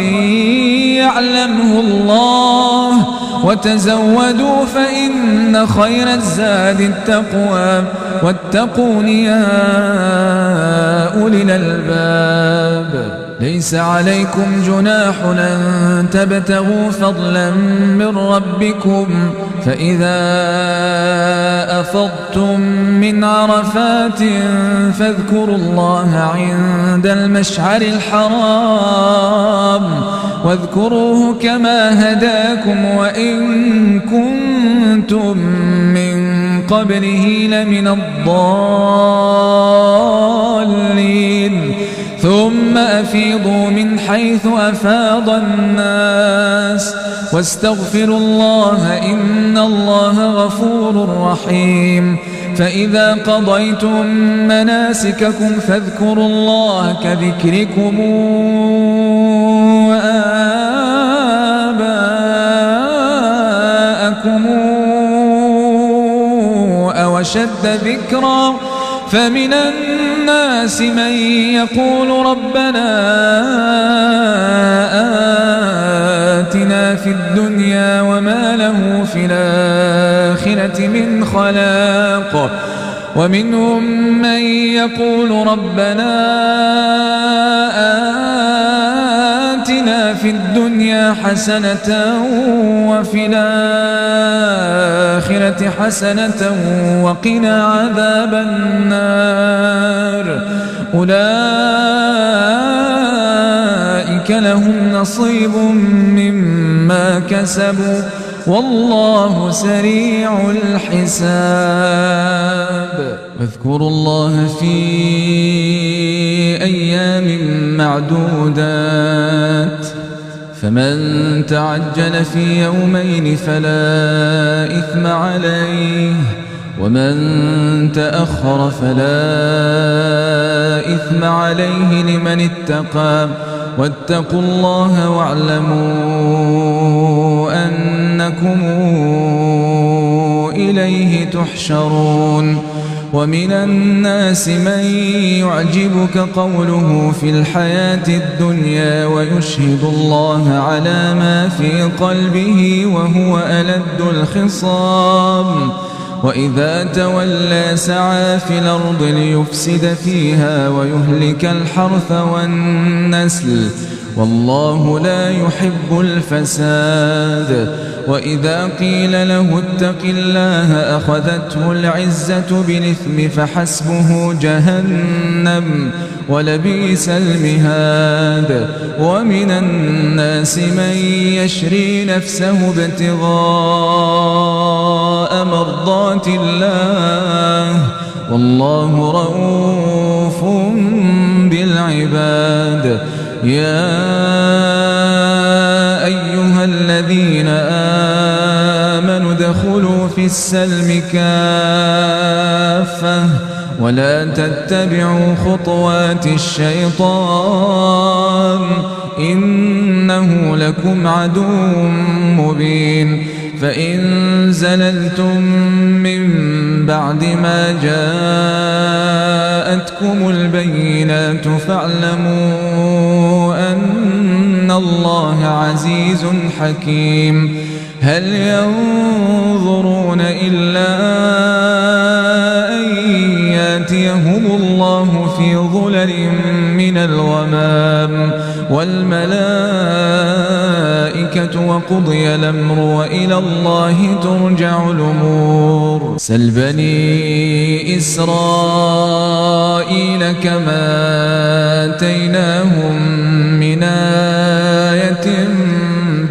يعلمه الله وتزودوا فإن خير الزاد التقوى واتقون يا أولي الألباب ليس عليكم جناح أن تبتغوا فضلا من ربكم فإذا أفضتم من عرفات فاذكروا الله عند المشعر الحرام واذكروه كما هداكم وإن كنتم من قبله لمن الضالين ثم أفيضوا من حيث أفاض الناس واستغفروا الله إن الله غفور رحيم فإذا قضيتم مناسككم فاذكروا الله كذكركم آباءكم أو أشد ذكرا فمن الناس من يقول ربنا آتنا في الدنيا وما له في الآخرة من خلاق ومنهم من يقول ربنا آتنا في الدنيا حسنة وفي الآخرة حسنة وقنا عذاب النار أولئك لهم نصيب مما كسبوا والله سريع الحساب واذكروا الله في أيام معدودات فمن تعجل في يومين فلا إثم عليه ومن تأخر فلا إثم عليه لمن اتقى واتقوا الله واعلموا أنكم إليه تحشرون ومن الناس من يعجبك قوله في الحياة الدنيا ويشهد الله على ما في قلبه وهو ألد الخصام وإذا تولى سعى في الأرض ليفسد فيها ويهلك الحرث والنسل والله لا يحب الفساد. وإذا قيل له اتق الله أخذته العزة بالإثم فحسبه جهنم ولبئس المهاد. ومن الناس من يشري نفسه ابتغاء مرضات الله والله رؤوف بالعباد. يا أيها الذين آمنوا ادخلوا في السلم كافة ولا تتبعوا خطوات الشيطان إنه لكم عدو مبين. فإن زللتم من بعد ما جاءتكم البينات فاعلموا أن الله عزيز حكيم. هل ينظرون إلا أن يأتيهم الله في ظلل من الغمام والملائكة وقضي الأمر وإلى الله ترجع الأمور. سل بني إسرائيل كما آتيناهم من آية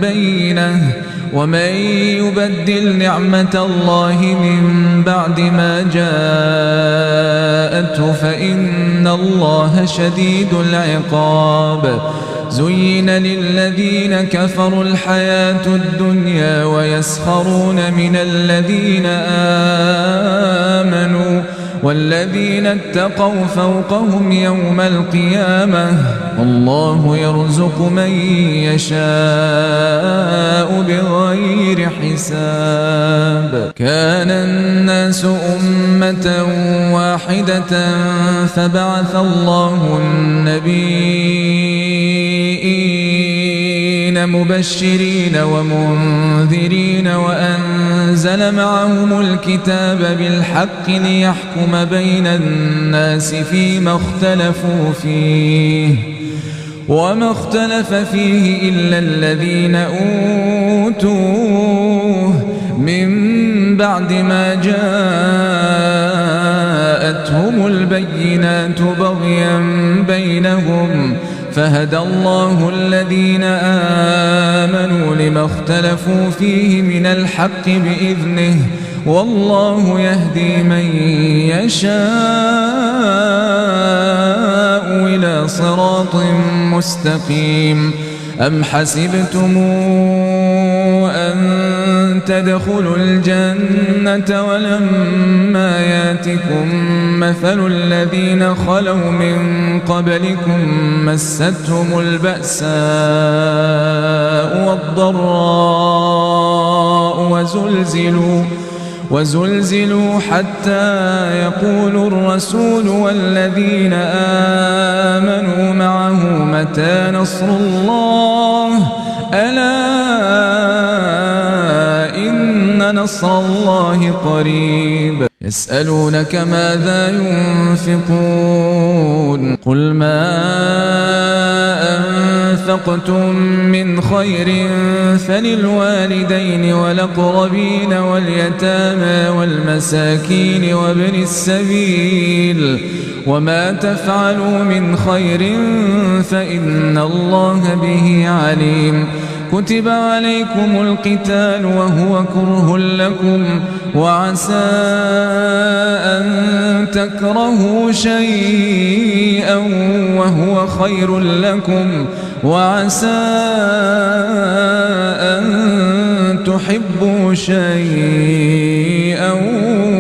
بينة ومن يبدل نعمة الله من بعد ما جاءته فإن الله شديد العقاب. زين للذين كفروا الحياة الدنيا ويسخرون من الذين آمنوا والذين اتقوا فوقهم يوم القيامة والله يرزق من يشاء بغير حساب. كان الناس أمة واحدة فبعث الله النبيين مبشرين ومنذرين وأنزل معهم الكتاب بالحق ليحكم بين الناس فيما اختلفوا فيه وما اختلف فيه إلا الذين أوتوه من بعد ما جاءتهم البينات بغيا بينهم فهدى الله الذين آمنوا لما اختلفوا فيه من الحق بإذنه والله يهدي من يشاء إلى صراط مستقيم. أم حسبتم أن تدخلوا الجنة ولما ياتكم مثل الذين خلوا من قبلكم مستهم البأساء والضراء وزلزلوا حتى يقول الرسول والذين آمنوا معه متى نصر الله ألا إن نصر الله قريب. يسألونك ماذا ينفقون قل ما أنفقتم من خير فللوالدين والأقربين واليتامى والمساكين وابن السبيل وما تفعلوا من خير فإن الله به عليم. كتب عليكم القتال وهو كره لكم وعسى أن تكرهوا شيئا وهو خير لكم وعسى أن تحبوا شيئا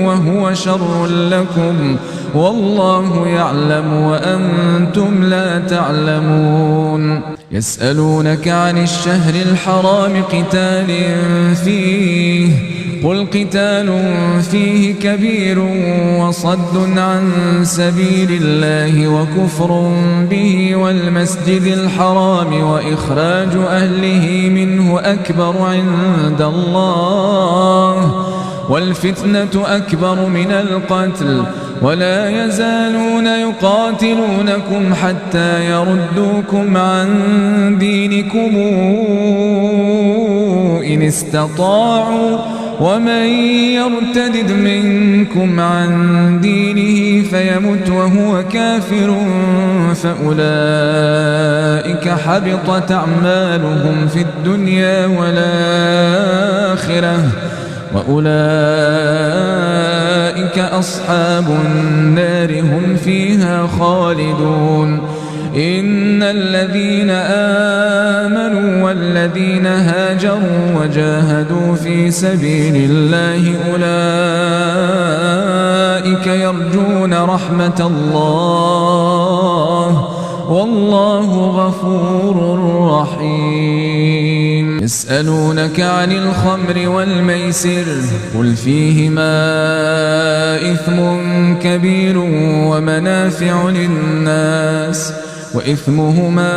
وهو شر لكم والله يعلم وأنتم لا تعلمون. يسألونك عن الشهر الحرام قتال فيه قل قتال فيه كبير وصد عن سبيل الله وكفر به والمسجد الحرام وإخراج أهله منه أكبر عند الله والفتنة أكبر من القتل ولا يزالون يقاتلونكم حتى يردوكم عن دينكم إن استطاعوا ومن يرتد منكم عن دينه فيمت وهو كافر فأولئك حبطت أعمالهم في الدنيا والآخرة وأولئك أصحاب النار هم فيها خالدون إن الذين آمنوا والذين هاجروا وجاهدوا في سبيل الله أولئك يرجون رحمة الله والله غفور رحيم يسألونك عن الخمر والميسر قل فيهما إثم كبير ومنافع للناس وإثمهما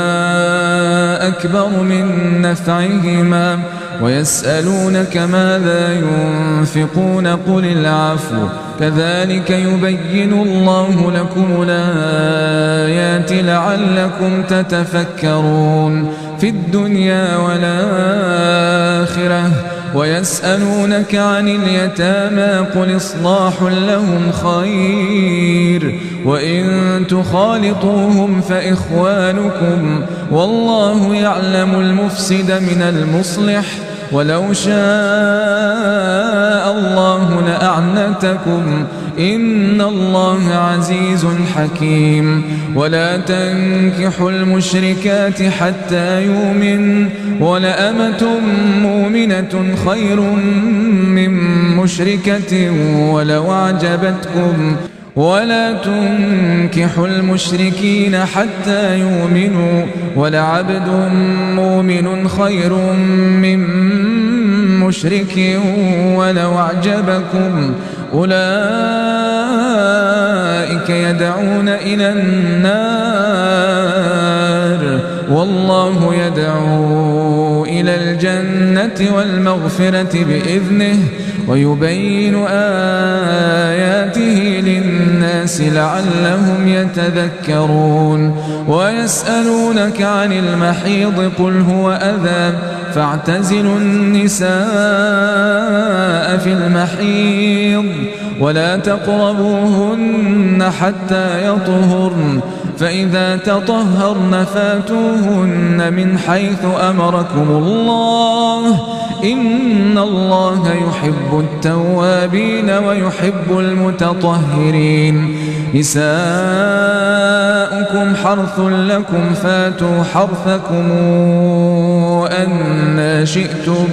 أكبر من نفعهما ويسألونك ماذا ينفقون قل العفو كذلك يبين الله لكم الآيات لعلكم تتفكرون في الدنيا والآخرة ويسألونك عن اليتامى قل إصلاح لهم خير وإن تخالطوهم فإخوانكم والله يعلم المفسد من المصلح ولو شاء الله لأعنتكم إن الله عزيز حكيم ولا تنكحوا المشركات حتى يؤمن ولأمة مؤمنة خير من مشركة ولو أعجبتكم ولا تنكحوا المشركين حتى يؤمنوا ولعبد مؤمن خير من مشرك ولو أعجبكم أولئك يدعون إلى النار والله يدعو إلى الجنة والمغفرة بإذنه ويبين آياته للناس لعلهم يتذكرون ويسألونك عن المحيض قل هو أذى فاعتزلوا النساء في المحيض ولا تقربوهن حتى يطهرن فإذا تطهرن فاتوهن من حيث أمركم الله إن الله يحب التوابين ويحب المتطهرين نساؤكم حرث لكم فاتوا حرثكم أنى شئتم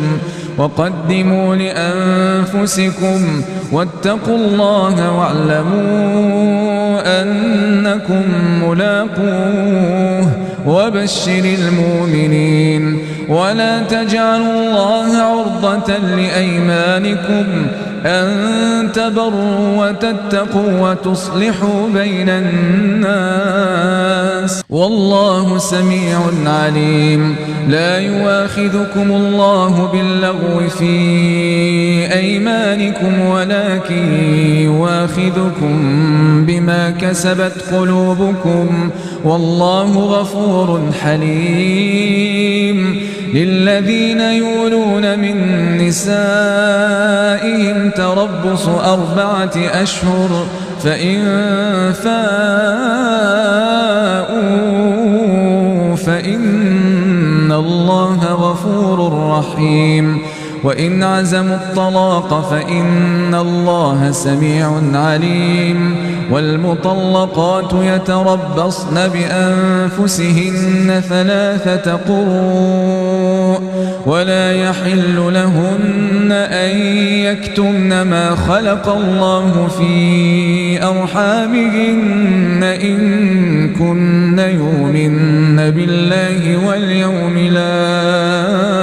وقدموا لأنفسكم واتقوا الله واعلموا أنكم ملاقوه وبشر المؤمنين ولا تجعلوا الله عرضة لأيمانكم أن تبروا وتتقوا وتصلحوا بين الناس والله سميع عليم لا يؤاخذكم الله باللغو في أيمانكم ولكن يؤاخذكم بما كسبت قلوبكم والله غفور حليم للذين يولون من نسائهم تربص 4 أشهر فإن فاءوا فإن الله غفور رحيم وإن عزموا الطلاق فإن الله سميع عليم والمطلقات يتربصن بأنفسهن 3 قروء ولا يحل لهن أن يكتمن ما خلق الله في أرحامهن إن كن يؤمن بالله واليوم الآخر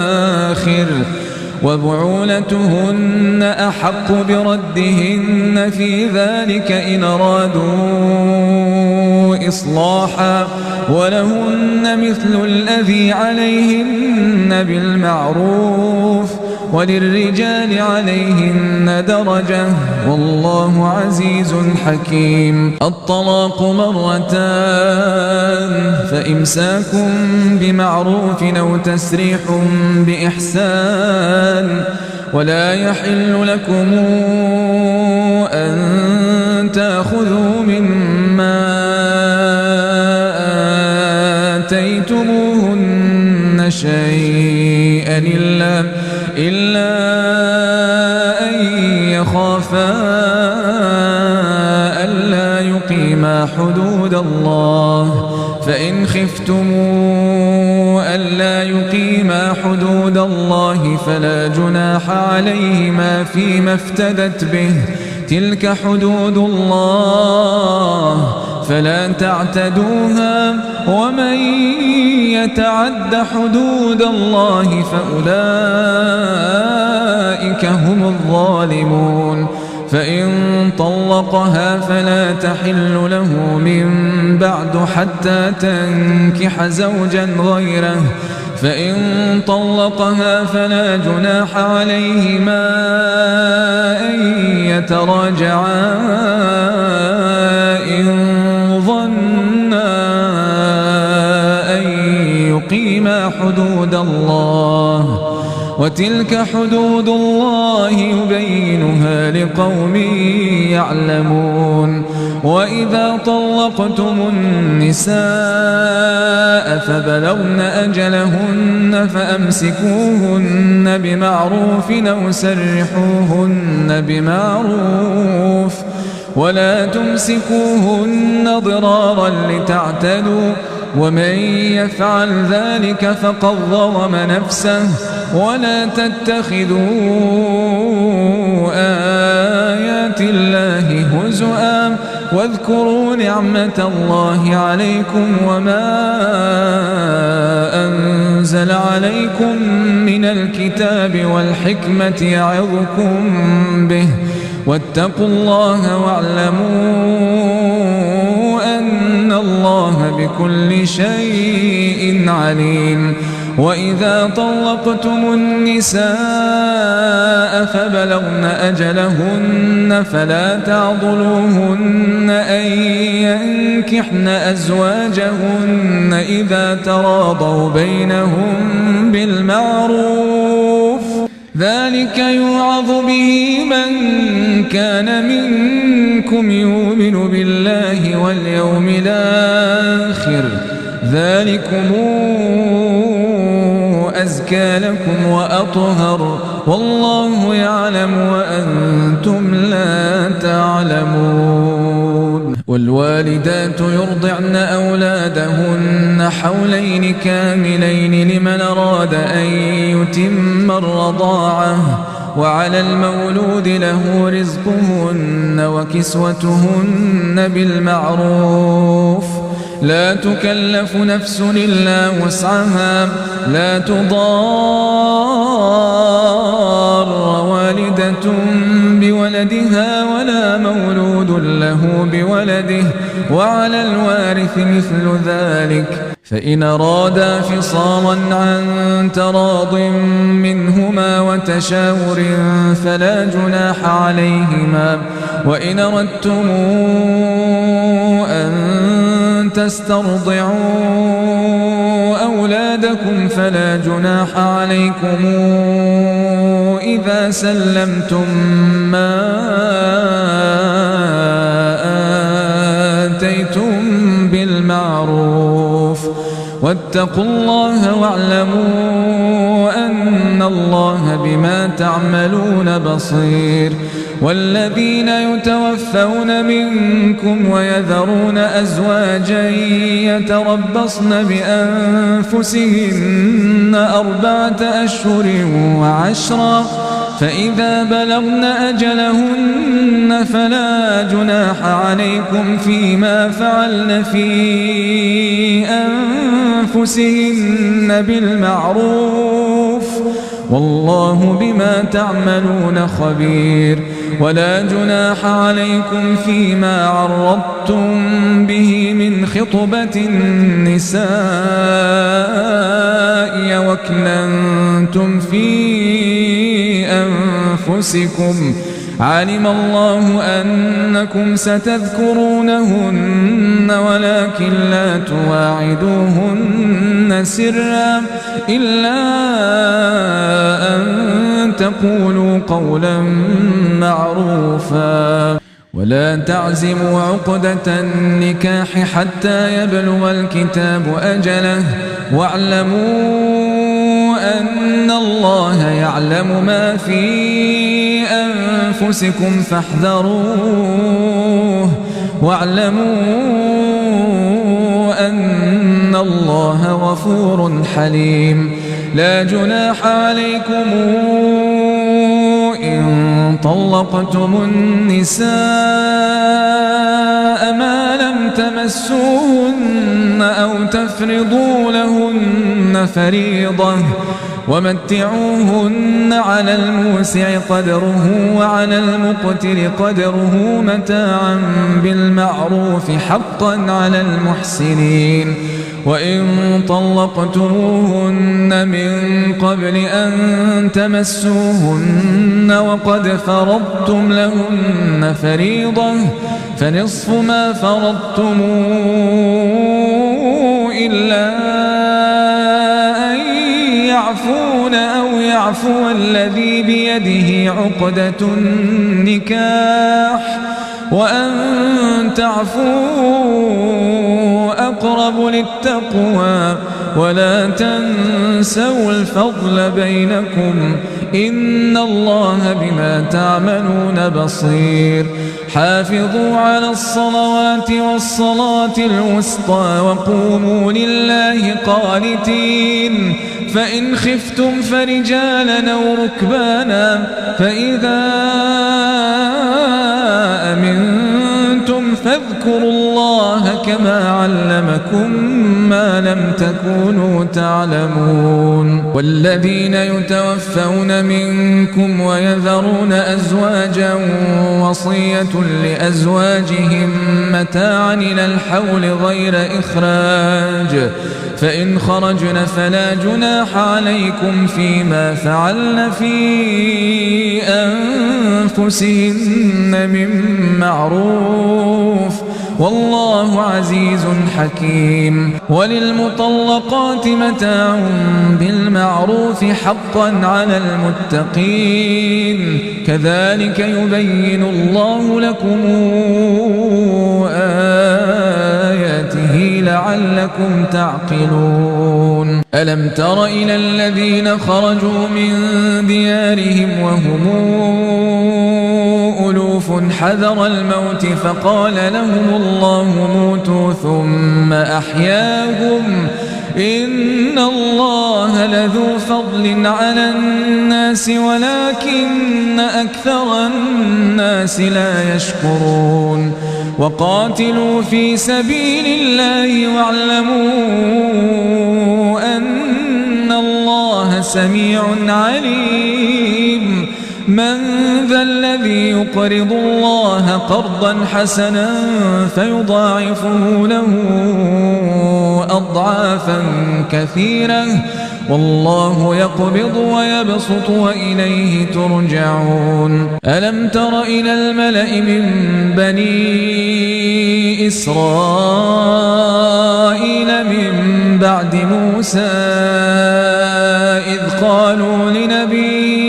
وبعولتهن أحق بردهن في ذلك إن أرادوا إصلاحا ولهن مثل الذي عليهن بالمعروف وللرجال عليهن درجة والله عزيز حكيم. الطلاق مرتان فإمساك بمعروف أو تسريح بإحسان ولا يحل لكم أن تأخذوا مما آتيتموهن شيئا إلا أن يخافا ألا يقيما حدود الله فإن خفتموا ألا يقيما حدود الله فلا جناح عليهما فيما افتدت به تلك حدود الله فلا تعتدوها ومن يتعد حدود الله فأولئك هم الظالمون. فإن طلقها فلا تحل له من بعد حتى تنكح زوجا غيره فإن طلقها فلا جناح عليهما أن يتراجعا إن ظنا أن يقيما حدود الله وتلك حدود الله يبينها لقوم يعلمون. وإذا طلقتم النساء فبلغن أجلهن فأمسكوهن بمعروف أو سرحوهن بمعروف ولا تمسكوهن ضرارا لتعتدوا ومن يفعل ذلك فقد ظلم نفسه ولا تتخذوا آيات الله هزؤا واذكروا نعمة الله عليكم وما أنزل عليكم من الكتاب والحكمة يعظكم به واتقوا الله واعلموا أن الله بكل شيء عليم. وإذا طلقتم النساء فبلغن أجلهن فلا تعضلوهن أن ينكحن أزواجهن إذا تراضوا بينهم بالمعروف ذلك يوعظ به من كان منكم يؤمن بالله واليوم الآخر ذلكم أزكى لكم وأطهر والله يعلم وأنتم لا تعلمون. والوالدات يرضعن أولادهن حولين كاملين لمن أراد أن يتم الرضاعة وعلى المولود له رزقهن وكسوتهن بالمعروف لا تكلف نفس إلا وسعها لا تضار والدة بولدها ولا مولود له بولده وعلى الوارث مثل ذلك فإن أرادا فصالا عن تراض منهما وتشاور فلا جناح عليهما. وإن أردتم أن تسترضعوا أولادكم فلا جناح عليكم إذا سلمتم ما آتيتم بالمعروف واتقوا الله واعلموا أن الله بما تعملون بصير. والذين يتوفون منكم ويذرون أزواجا يتربصن بأنفسهن 4 أشهر وعشرا فإذا بلغن أجلهن فلا جناح عليكم فيما فعلن في أنفسهن بالمعروف والله بما تعملون خبير. ولا جناح عليكم فيما عرضتم به من خطبة النساء وأكننتم في أنفسكم علم الله أنكم ستذكرونهن ولكن لا تواعدوهن سرا إلا أن تقولوا قولا معروفا. ولا تعزموا عقدة النكاح حتى يبلغ الكتاب أجله واعلموا أن الله يعلم ما في أنفسكم فاحذروه واعلموا أن الله غفور حليم. لا جناح عليكم إن طلقتم النساء ما لم تمسوهن أو تفرضوا لهن فريضة ومتعوهن على الموسع قدره وعلى المقتر قدره متاعا بالمعروف حقا على المحسنين. وإن طلقتموهن من قبل أن تمسوهن وقد فرضتم لهن فريضة فنصف ما فرضتم إلا أن يعفون أو يعفو الذي بيده عقدة النكاح وأن تعفوا أقرب للتقوى ولا تنسوا الفضل بينكم إن الله بما تعملون بصير. حافظوا على الصلوات والصلاة الوسطى وقوموا لله قانتين. فإن خفتم فرجالا أو ركبانا فإذا أمنتم فاذكروا الله كما علمكم ما لم تكونوا تعلمون. والذين يتوفون منكم ويذرون أزواجا وصية لأزواجهم متاعا إلى الحول غير إخراج فإن خرجن فلا جناح عليكم فيما فعلن في أنفسهن من معروف والله عزيز حكيم. وللمطلقات متاع بالمعروف حقا على المتقين كذلك يبين الله لكم آياته لعلكم تعقلون. ألم تر إلى الذين خرجوا من ديارهم وهم ألوف حذر الموت فقال لهم الله موتوا ثم أحياهم إن الله لذو فضل على الناس ولكن أكثر الناس لا يشكرون. وقاتلوا في سبيل الله واعلموا أن الله سميع عليم. من ذا الذي يقرض الله قرضا حسنا فيضاعفه له أضعافا كثيرة والله يقبض ويبسط وإليه ترجعون. ألم تر إلى الملأ من بني إسرائيل من بعد موسى إذ قالوا لنبي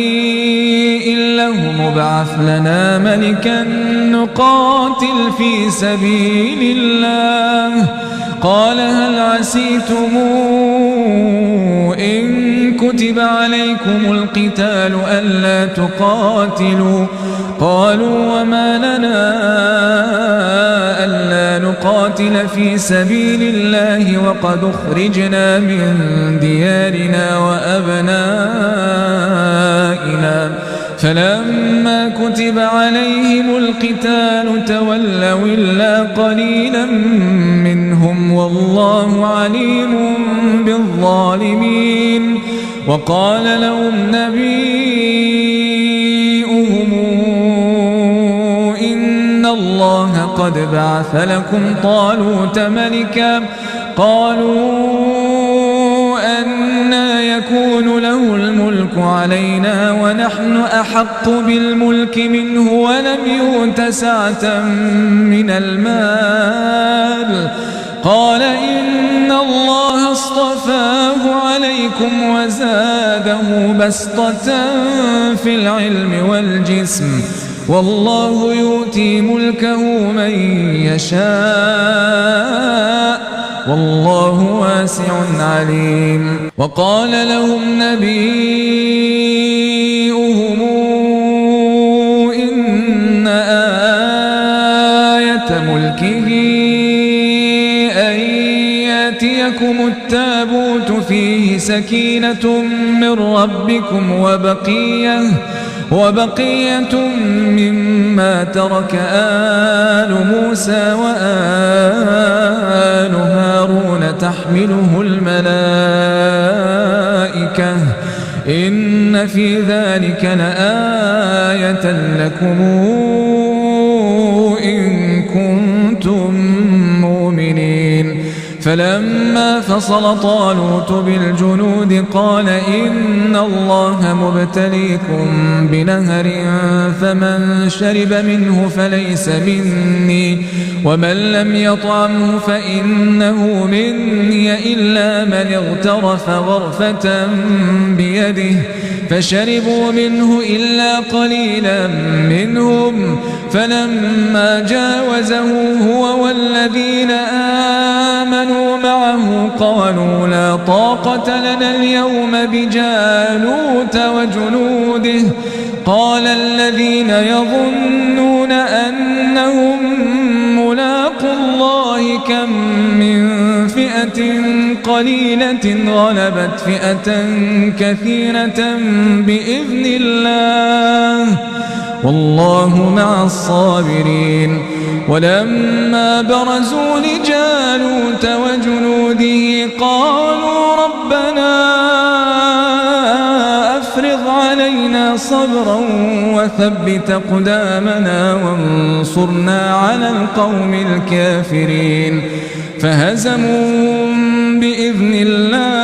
ابعث لنا ملكا نقاتل في سبيل الله قال هل عسيتم إن كتب عليكم القتال ألا تقاتلوا قالوا وما لنا ألا نقاتل في سبيل الله وقد أخرجنا من ديارنا وأبنائنا فلما كتب عليهم القتال تولوا إلا قليلا منهم والله عليم بالظالمين. وقال لهم نبيؤهم إن الله قد بعث لكم طالوت ملكا قالوا أنى يكون له الملك علينا ونحن أحق بالملك منه ولم يؤت سعة من المال قال إن الله اصطفاه عليكم وزاده بسطة في العلم والجسم والله يؤتي ملكه من يشاء والله واسع عليم وقال لهم نبيؤهم إن آية ملكه أن يأتيكم التابوت فيه سكينة من ربكم وبقية مما ترك آل موسى وآل هارون تحمله الملائكة إن في ذلك لآية لكم إن كنتم مؤمنين فلما فصل طالوت بالجنود قال إن الله مبتليكم بنهر فمن شرب منه فليس مني ومن لم يطعمه فإنه مني إلا من اغترف غرفة بيده فشربوا منه إلا قليلا منهم فلما جاوزه هو والذين آمنوا معه قالوا لا طاقة لنا اليوم بجالوت وجنوده قال الذين يظنون أنهم ملاقوا الله كم من فئة قليلة غلبت فئة كثيرة بإذن الله والله مع الصابرين ولما برزوا لجالوت وجنوده قالوا ربنا أفرغ علينا صبرا وثبت أقدامنا وانصرنا على القوم الكافرين فهزموهم بإذن الله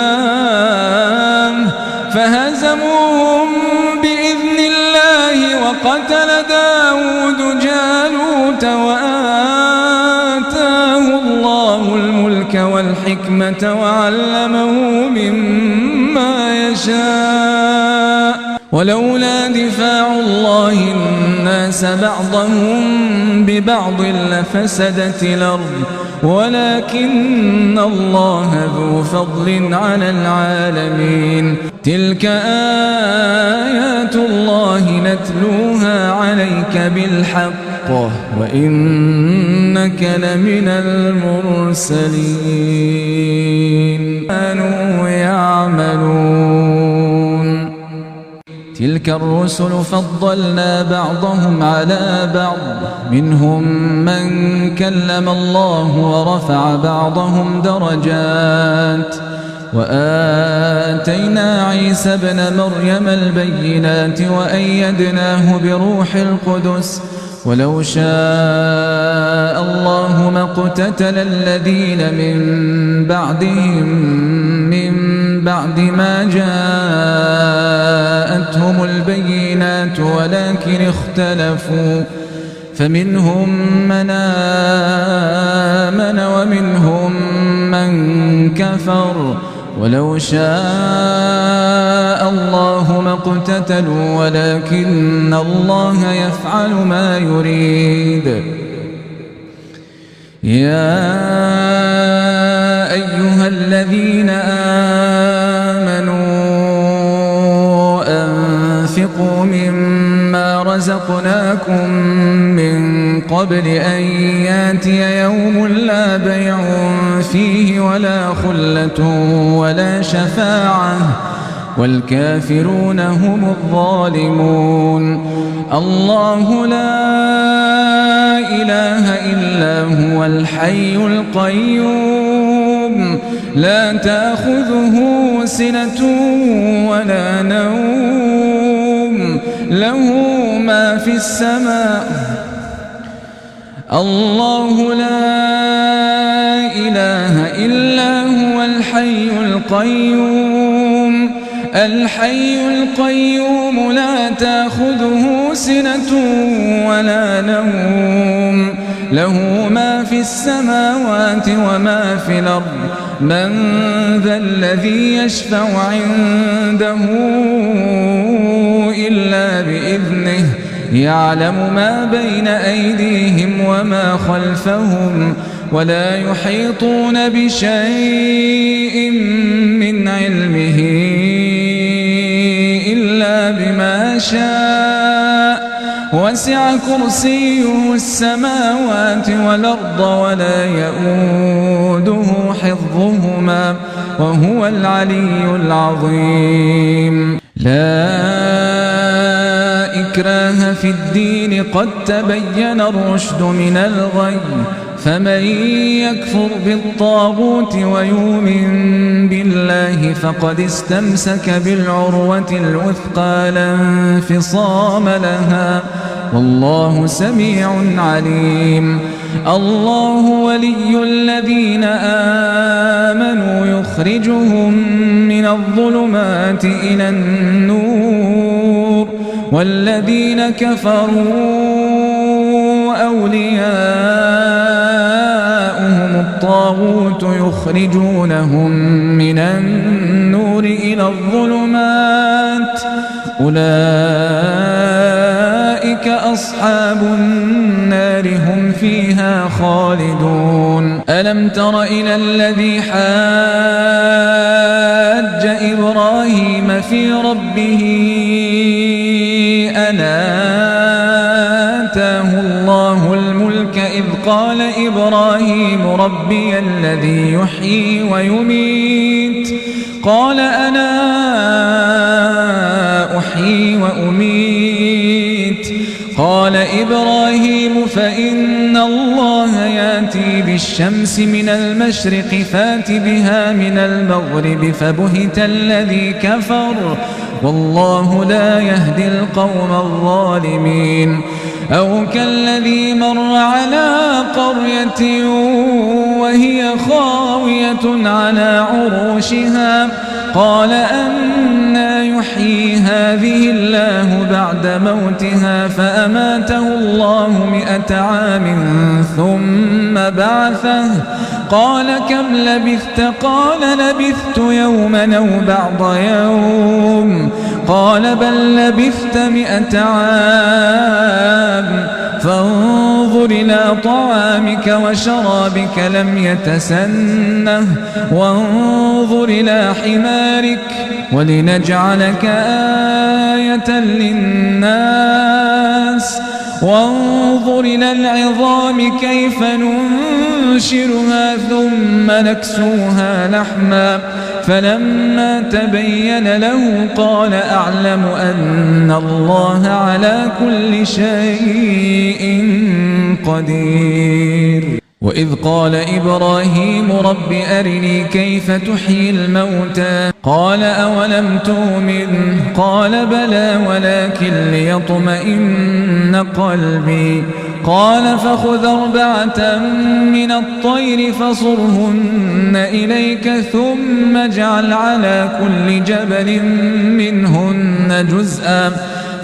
وقتل داود جالوت وآتاه الله الملك والحكمة وعلمه مما يشاء ولولا دفاع الله الناس بعضهم ببعض لفسدت الأرض ولكن الله ذو فضل على العالمين تلك آيات الله نتلوها عليك بالحق وإنك لمن المرسلين كانوا يعملون تلك الرسل فضلنا بعضهم على بعض منهم من كلم الله ورفع بعضهم درجات وآتينا عيسى ابن مريم البينات وأيدناه بروح القدس ولو شاء الله ما اقتتل الذين من بعدهم من بعد ما جاءتهم البينات ولكن اختلفوا فمنهم من آمن ومنهم من كفر ولو شاء الله ما اقتتلوا ولكن الله يفعل ما يريد يا أيها الذين آمنوا أنفقوا مما رزقناكم من قبل أن ياتي يوم لا بيع فيه ولا خلة ولا شفاعة والكافرون هم الظالمون الله لا إله إلا هو الحي القيوم لا تأخذه سنة ولا نوم له ما في السماء الله لا إله إلا هو الحي القيوم لا تأخذه سنة ولا نوم له ما في السماوات وما في الأرض من ذا الذي يشفع عنده إلا بإذنه يعلم ما بين أيديهم وما خلفهم ولا يحيطون بشيء من علمه إلا بما شاء وسع كرسيه السماوات والأرض ولا يؤوده حفظهما وهو العلي العظيم لا إكراه في الدين قد تبين الرشد من الغي فمن يكفر بالطاغوت ويؤمن بالله فقد استمسك بالعروة الوثقى لا انفصام لها والله سميع عليم الله ولي الذين آمنوا يخرجهم من الظلمات إلى النور والذين كفروا أولياؤهم الطاغوت يخرجونهم من النور إلى الظلمات أولئك أصحاب النار هم فيها خالدون ألم تر إلى الذي حاج إبراهيم في ربه أن آتاه الله الملك إذ قال إبراهيم ربي الذي يحيي ويميت قال أنا أحيي وأميت قال إبراهيم فإن الله يأتي بالشمس من المشرق فات بها من المغرب فبهت الذي كفر والله لا يهدي القوم الظالمين أو كالذي مر على قرية وهي خاوية على عروشها قال أنى يحيي هذه الله بعد موتها فأماته الله 100 عام ثم بعثه قال كم لبثت قال لبثت يوما أو بعض يوم قال بل لبثت 100 عام فانظر إلى طعامك وشرابك لم يتسنه وانظر إلى حمارك ولنجعلك آية للناس وانظر إلى العظام كيف ننشرها ثم نكسوها لحما فلما تبين له قال أعلم أن الله على كل شيء قدير وإذ قال إبراهيم رب أرني كيف تحيي الموتى قال أولم تؤمن قال بلى ولكن ليطمئن قلبي قال فخذ 4 من الطير فصرهن إليك ثم اجعل على كل جبل منهن جزءا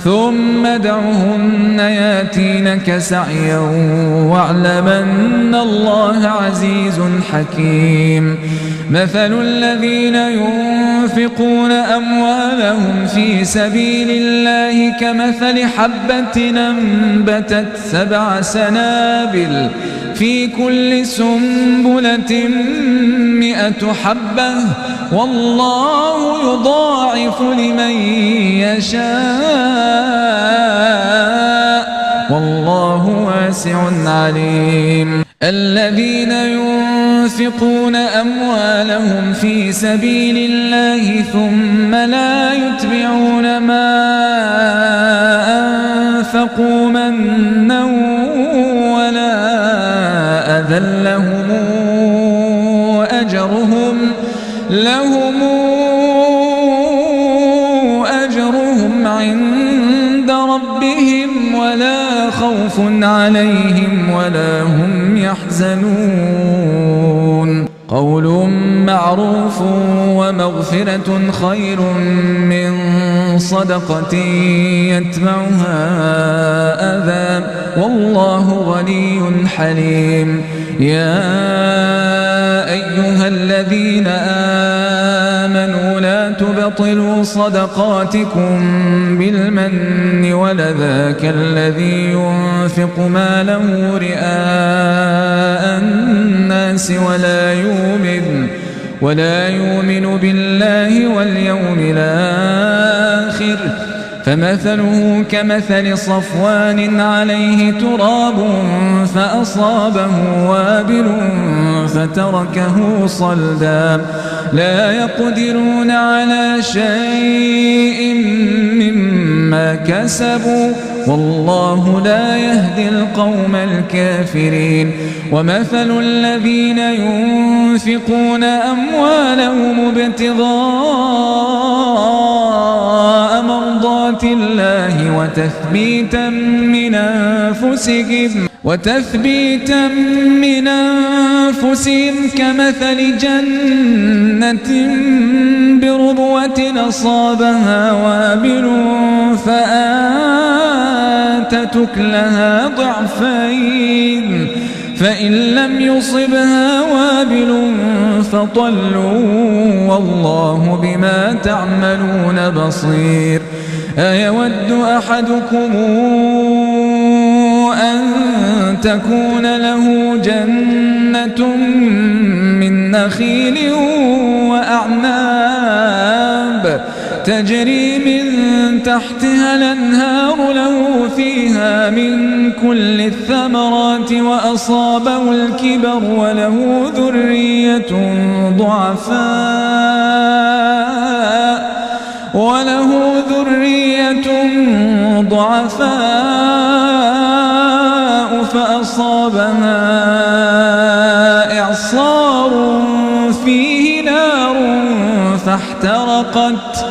ثم ادعهن ياتينك سعيا واعلم أن الله عزيز حكيم مثل الذين ينفقون أموالهم في سبيل الله كمثل حبة أنبتت 7 سنابل في كل سنبلة 100 حبة والله يضاعف لمن يشاء والله واسع عليم الذين ينفقون أموالهم في سبيل الله ثم لا يتبعون ما أنفقوا منا ولا أذى لهم أجرهم عند ربهم ولا خوف عليهم ولا هم يحزنون قول معروف ومغفرة خير من صدقة يتبعها أذى والله غني حليم يا أيها الذين آمنوا لا تبطلوا صدقاتكم بالمن ولذا كالذي ينفق ماله رئاء الناس ولا يؤمن بالله واليوم الآخر فمثله كمثل صفوان عليه تراب فأصابه وابل فتركه صلدا لا يقدرون على شيء مما كسبوا والله لا يهدي القوم الكافرين ومثل الذين ينفقون أموالهم ابتغاء مرضات الله وتثبيتا من أنفسهم كمثل جنة بربوة أصابها وابل فآتت أكلها ضعفين فإن لم يصبها وابل فطل والله بما تعملون بصير أيود أحدكم أن تكون له جنة من نخيل وأعناب تجري من تحتها الأنهار له فيها من كل الثمرات وأصابه الكبر وله ذرية ضعفاء فأصابها إعصار فيه نار فاحترقت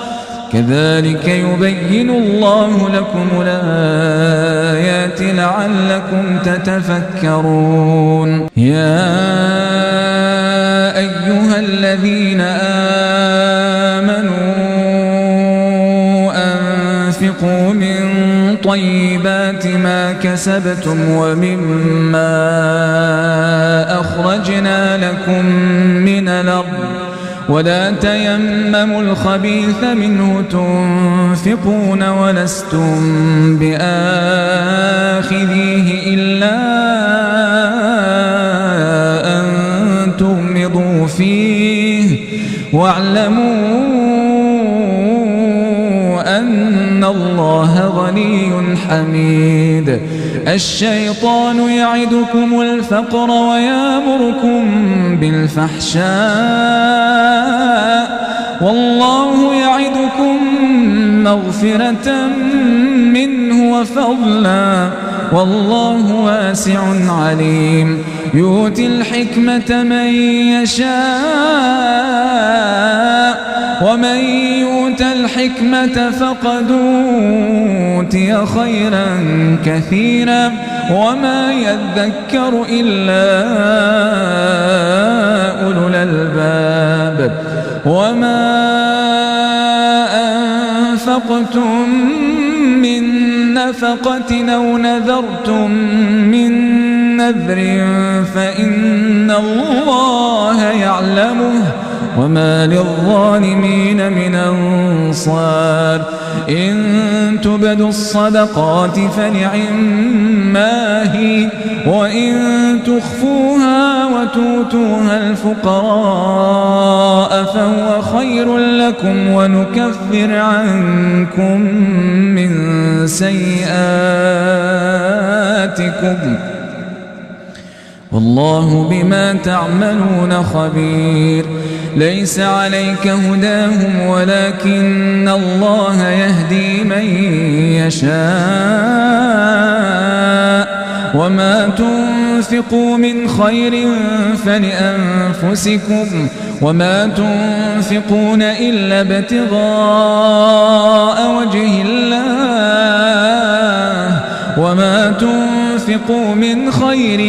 كذلك يبين الله لكم الآيات لعلكم تتفكرون يا أيها الذين آمنوا أنفقوا من طيبات ما كسبتم ومما أخرجنا لكم من الأرض ولا تيمموا الخبيث منه تنفقون ولستم بآخذيه إلا أن تغمضوا فيه واعلموا أن الله غني حميد الشيطان يعدكم الفقر ويأمركم بالفحشاء والله يعدكم مغفرة منه وفضلا والله واسع عليم يؤتي الحكمة من يشاء ومن يؤت الحكمة فقد أوتي خيرا كثيرا وما يذكر إلا أولو الألباب وما أنفقتم من نفقة أو نذرتم من نذر فإن الله يعلمه وما للظالمين من أنصار إن تبدوا الصدقات فنعما هي وإن تخفوها وتؤتوها الفقراء فهو خير لكم ونكفر عنكم من سيئاتكم والله بما تعملون خبير ليس عليك هداهم ولكن الله يهدي من يشاء وما تنفقوا من خير فلأنفسكم وما تنفقون إلا ابتغاء وجه الله وما تنفقوا من خير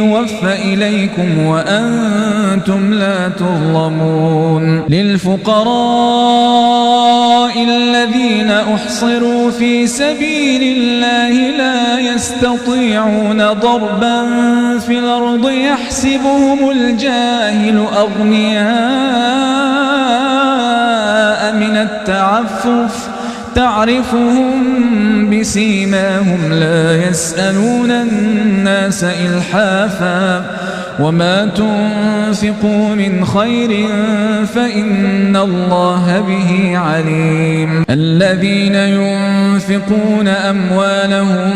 يوفى إليكم وأنتم لا تظلمون للفقراء الذين أحصروا في سبيل الله لا يستطيعون ضربا في الأرض يحسبهم الجاهل أغنياء من التعفف تعرفهم بسيماهم لا يسألون الناس إلحافا وما تنفقوا من خير فإن الله به عليم الذين ينفقون أموالهم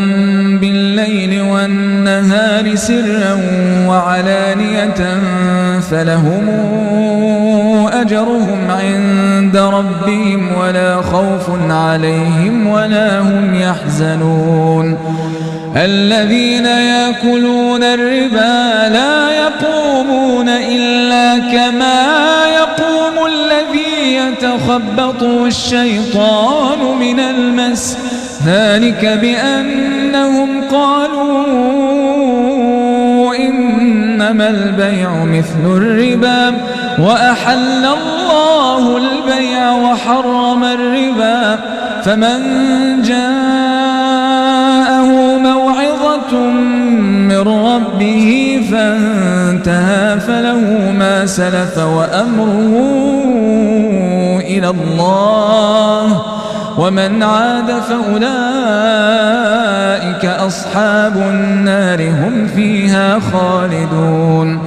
بالليل والنهار سرا وعلانية فلهم أجرهم عند ربهم ولا خوف عليهم ولا هم يحزنون الذين يأكلون الربا لا يقومون إلا كما يقوم الذي يتخبطه الشيطان من المس ذلك بأنهم قالوا إنما البيع مثل الربا وأحل الله البيع وحرم الربا فمن جاءه موعظة من ربه فانتهى فله ما سلف وأمره إلى الله ومن عاد فأولئك أصحاب النار هم فيها خالدون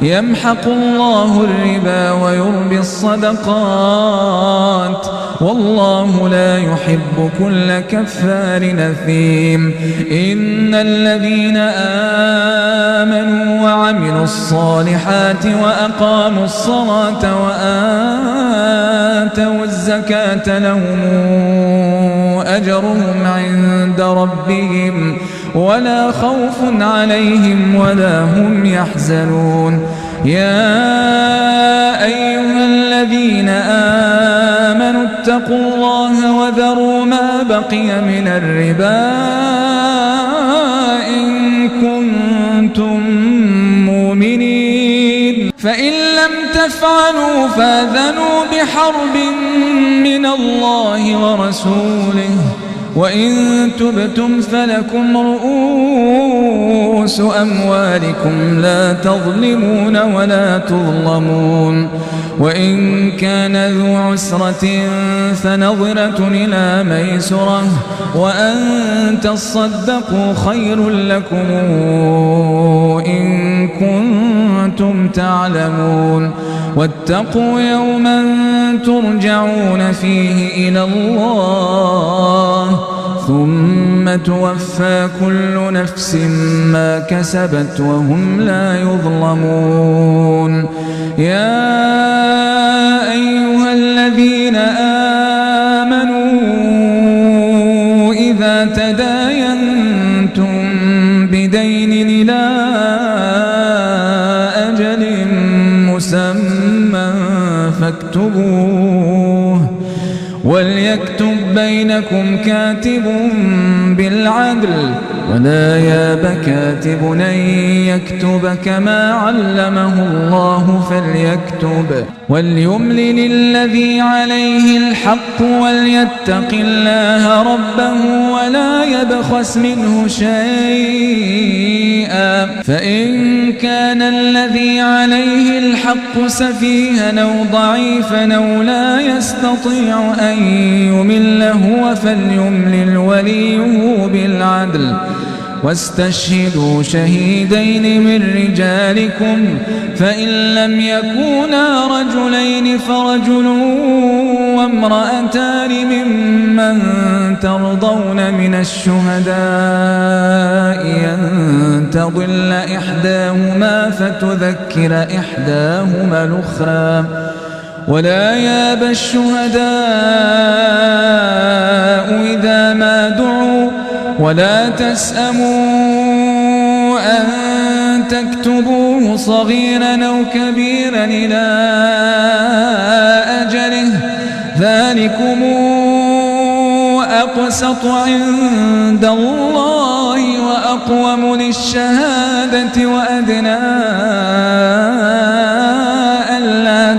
يمحق الله الربا ويربي الصدقات والله لا يحب كل كفار نثيم إن الذين آمنوا وعملوا الصالحات وأقاموا الصلاة وآتوا الزكاة لهم أجرهم عند ربهم ولا خوف عليهم ولا هم يحزنون يا أيها الذين آمنوا اتقوا الله وذروا ما بقي من الربا إن كنتم مؤمنين فإن لم تفعلوا فآذنوا بحرب من الله ورسوله وإن تبتم فلكم رؤوس أموالكم لا تظلمون ولا تظلمون وإن كان ذو عسرة فنظرة إلى ميسرة وأن تصدقوا خير لكم إن كنتم تعلمون واتقوا يوما ترجعون فيه إلى الله ثم توفى كل نفس ما كسبت وهم لا يظلمون يا أيها الذين آمنوا إذا تداينتم بدين إلى أجل مسمى فاكتبوه وليكتب بينكم كاتب بالعدل ولا ياب كاتب أن يكتب كما علمه الله فليكتب وليملل الذي عليه الحق وليتق الله ربه ولا يبخس منه شيئا فإن كان الذي عليه الحق سفيها أو ضعيفا أو لا يستطيع أن يمل هو فليملل وليه بالعدل واستشهدوا شهيدين من رجالكم فإن لم يكونا رجلين فرجل وامرأتان ممن ترضون من الشهداء أن تضل إحداهما فتذكر إحداهما الأخرى ولا ياب الشهداء إذا ما دعوا ولا تسأموا أن تكتبوه صغيرا أو كبيرا إلى أجله ذلكم أقسط عند الله وأقوم للشهادة وأدنى ألا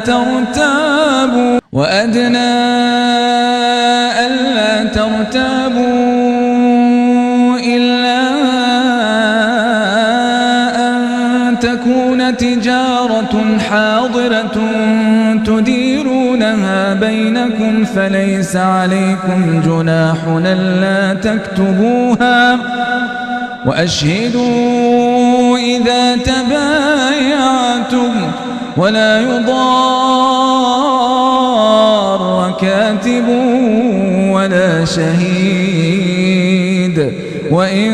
ترتابوا إلا أن تكون تجارة حاضرة تديرونها بينكم فليس عليكم جناح ألا تكتبوها وأشهدوا إذا تبايعتم ولا يضار كاتب ولا شهيد وإن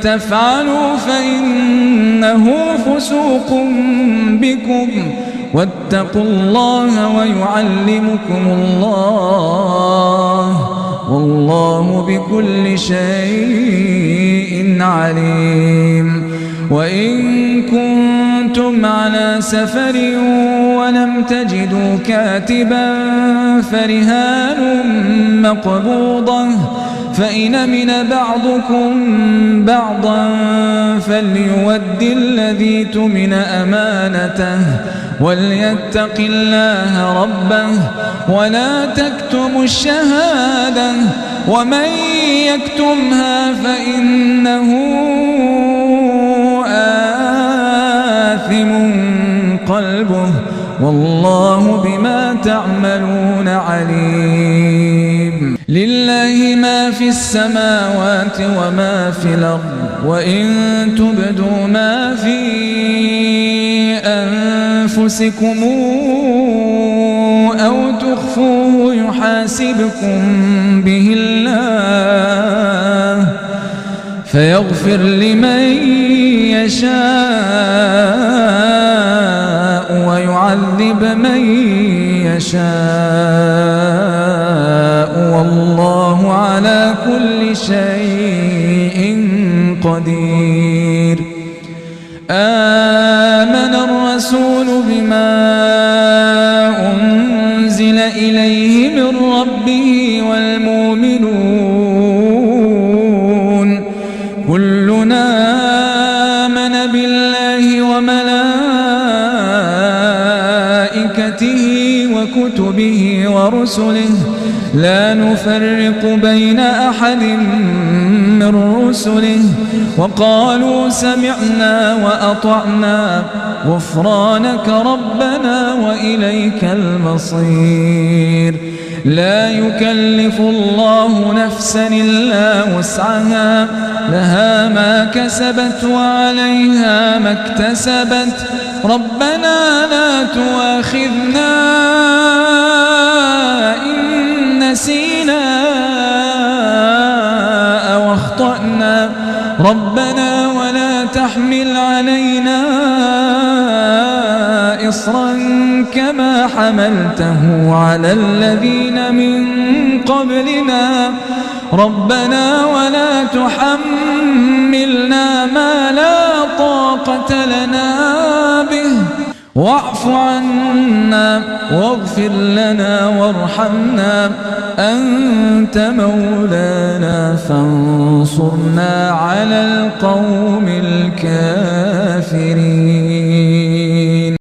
تفعلوا فإنه فسوق بكم واتقوا الله ويعلمكم الله والله بكل شيء عليم. وإن كنتم على سفر ولم تجدوا كاتبا فرهان مقبوضة فإن أمن بعضكم بعضا فليؤد الذي اؤتمن أمانته وليتق الله ربه ولا تكتموا الشهادة ومن يكتمها فإنه آثم قلبه والله بما تعملون عليم. لله ما في السماوات وما في الأرض وإن تبدوا ما في أنفسكم أو تخفوه يحاسبكم به الله فيغفر لمن يشاء ويعذب من يشاء والله على كل شيء قدير. آمن الرسول بما أنزل إليه من ربه والمؤمنون كلنا آمن بالله وملائكته وكتبه ورسله لا نفرق بين أحد من رسله وقالوا سمعنا وأطعنا غفرانك ربنا وإليك المصير. لا يكلف الله نفسا إلا وسعها لها ما كسبت وعليها ما اكتسبت ربنا لا تؤاخذنا إن نسينا أو أخطأنا ربنا ولا تحمل علينا إصرا كما حملته على الذين من قبلنا ربنا ولا تحملنا ما لا طاقة لنا به واعف عنا واغفر لنا وارحمنا أنت مولانا فانصرنا على القوم الكافرين.